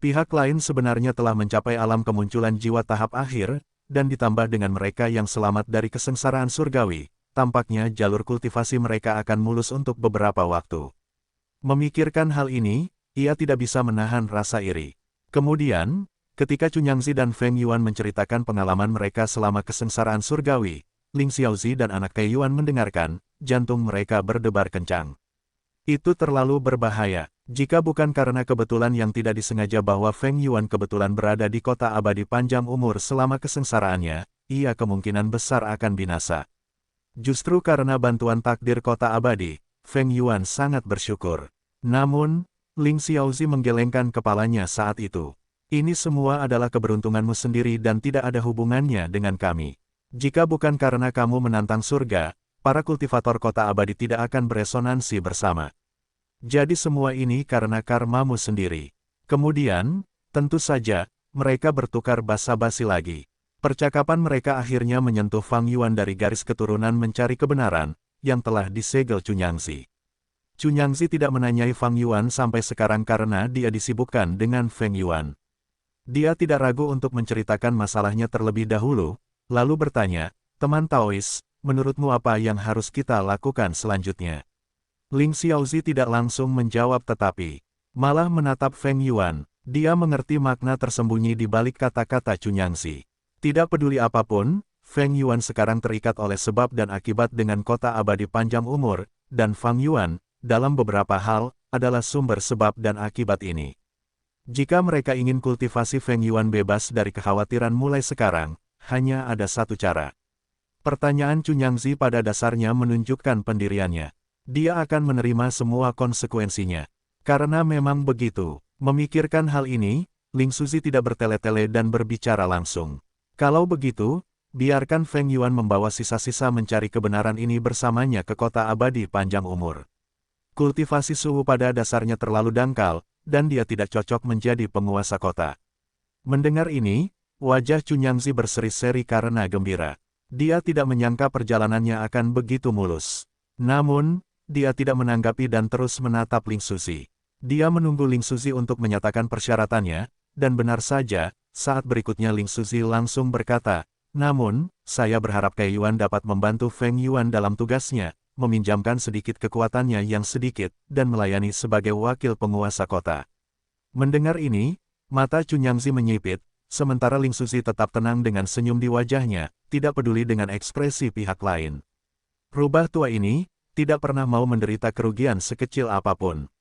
Pihak lain sebenarnya telah mencapai alam kemunculan jiwa tahap akhir, dan ditambah dengan mereka yang selamat dari kesengsaraan surgawi, tampaknya jalur kultivasi mereka akan mulus untuk beberapa waktu. Memikirkan hal ini, ia tidak bisa menahan rasa iri. Kemudian, ketika Cunyangzi dan Feng Yuan menceritakan pengalaman mereka selama kesengsaraan surgawi, Ling Xiaozi dan anak Kai Yuan mendengarkan, jantung mereka berdebar kencang. Itu terlalu berbahaya. Jika bukan karena kebetulan yang tidak disengaja bahwa Feng Yuan kebetulan berada di kota abadi panjang umur selama kesengsaraannya, ia kemungkinan besar akan binasa. Justru karena bantuan takdir kota abadi, Feng Yuan sangat bersyukur. Namun, Ling Xiaozi menggelengkan kepalanya saat itu. Ini semua adalah keberuntunganmu sendiri dan tidak ada hubungannya dengan kami. Jika bukan karena kamu menantang surga, para kultivator kota abadi tidak akan beresonansi bersama. Jadi semua ini karena karmamu sendiri. Kemudian, tentu saja, mereka bertukar basa-basi lagi. Percakapan mereka akhirnya menyentuh Fang Yuan dari garis keturunan mencari kebenaran, yang telah disegel Cunyangzi. Cunyangzi tidak menanyai Fang Yuan sampai sekarang karena dia disibukkan dengan Feng Yuan. Dia tidak ragu untuk menceritakan masalahnya terlebih dahulu, lalu bertanya, "Teman Taois, menurutmu apa yang harus kita lakukan selanjutnya?" Ling Xiaozi tidak langsung menjawab tetapi malah menatap Feng Yuan. Dia mengerti makna tersembunyi di balik kata-kata Cunyangzi. Tidak peduli apapun, Feng Yuan sekarang terikat oleh sebab dan akibat dengan kota abadi panjang umur, dan Fang Yuan, dalam beberapa hal, adalah sumber sebab dan akibat ini. Jika mereka ingin kultivasi Feng Yuan bebas dari kekhawatiran mulai sekarang, hanya ada satu cara. Pertanyaan Cunyangzi pada dasarnya menunjukkan pendiriannya. Dia akan menerima semua konsekuensinya. Karena memang begitu, memikirkan hal ini, Ling Suzi tidak bertele-tele dan berbicara langsung. Kalau begitu, biarkan Feng Yuan membawa sisa-sisa mencari kebenaran ini bersamanya ke kota abadi panjang umur. Kultivasi suhu pada dasarnya terlalu dangkal, dan dia tidak cocok menjadi penguasa kota. Mendengar ini, wajah Cunyangzi berseri-seri karena gembira. Dia tidak menyangka perjalanannya akan begitu mulus. Namun, dia tidak menanggapi dan terus menatap Ling Suzi. Dia menunggu Ling Suzi untuk menyatakan persyaratannya, dan benar saja, saat berikutnya Ling Suzi langsung berkata, "Namun, saya berharap Kai Yuan dapat membantu Feng Yuan dalam tugasnya, meminjamkan sedikit kekuatannya yang sedikit, dan melayani sebagai wakil penguasa kota." Mendengar ini, mata Cunyangzi menyipit, sementara Ling Suzi tetap tenang dengan senyum di wajahnya, tidak peduli dengan ekspresi pihak lain. Rubah tua ini tidak pernah mau menderita kerugian sekecil apapun.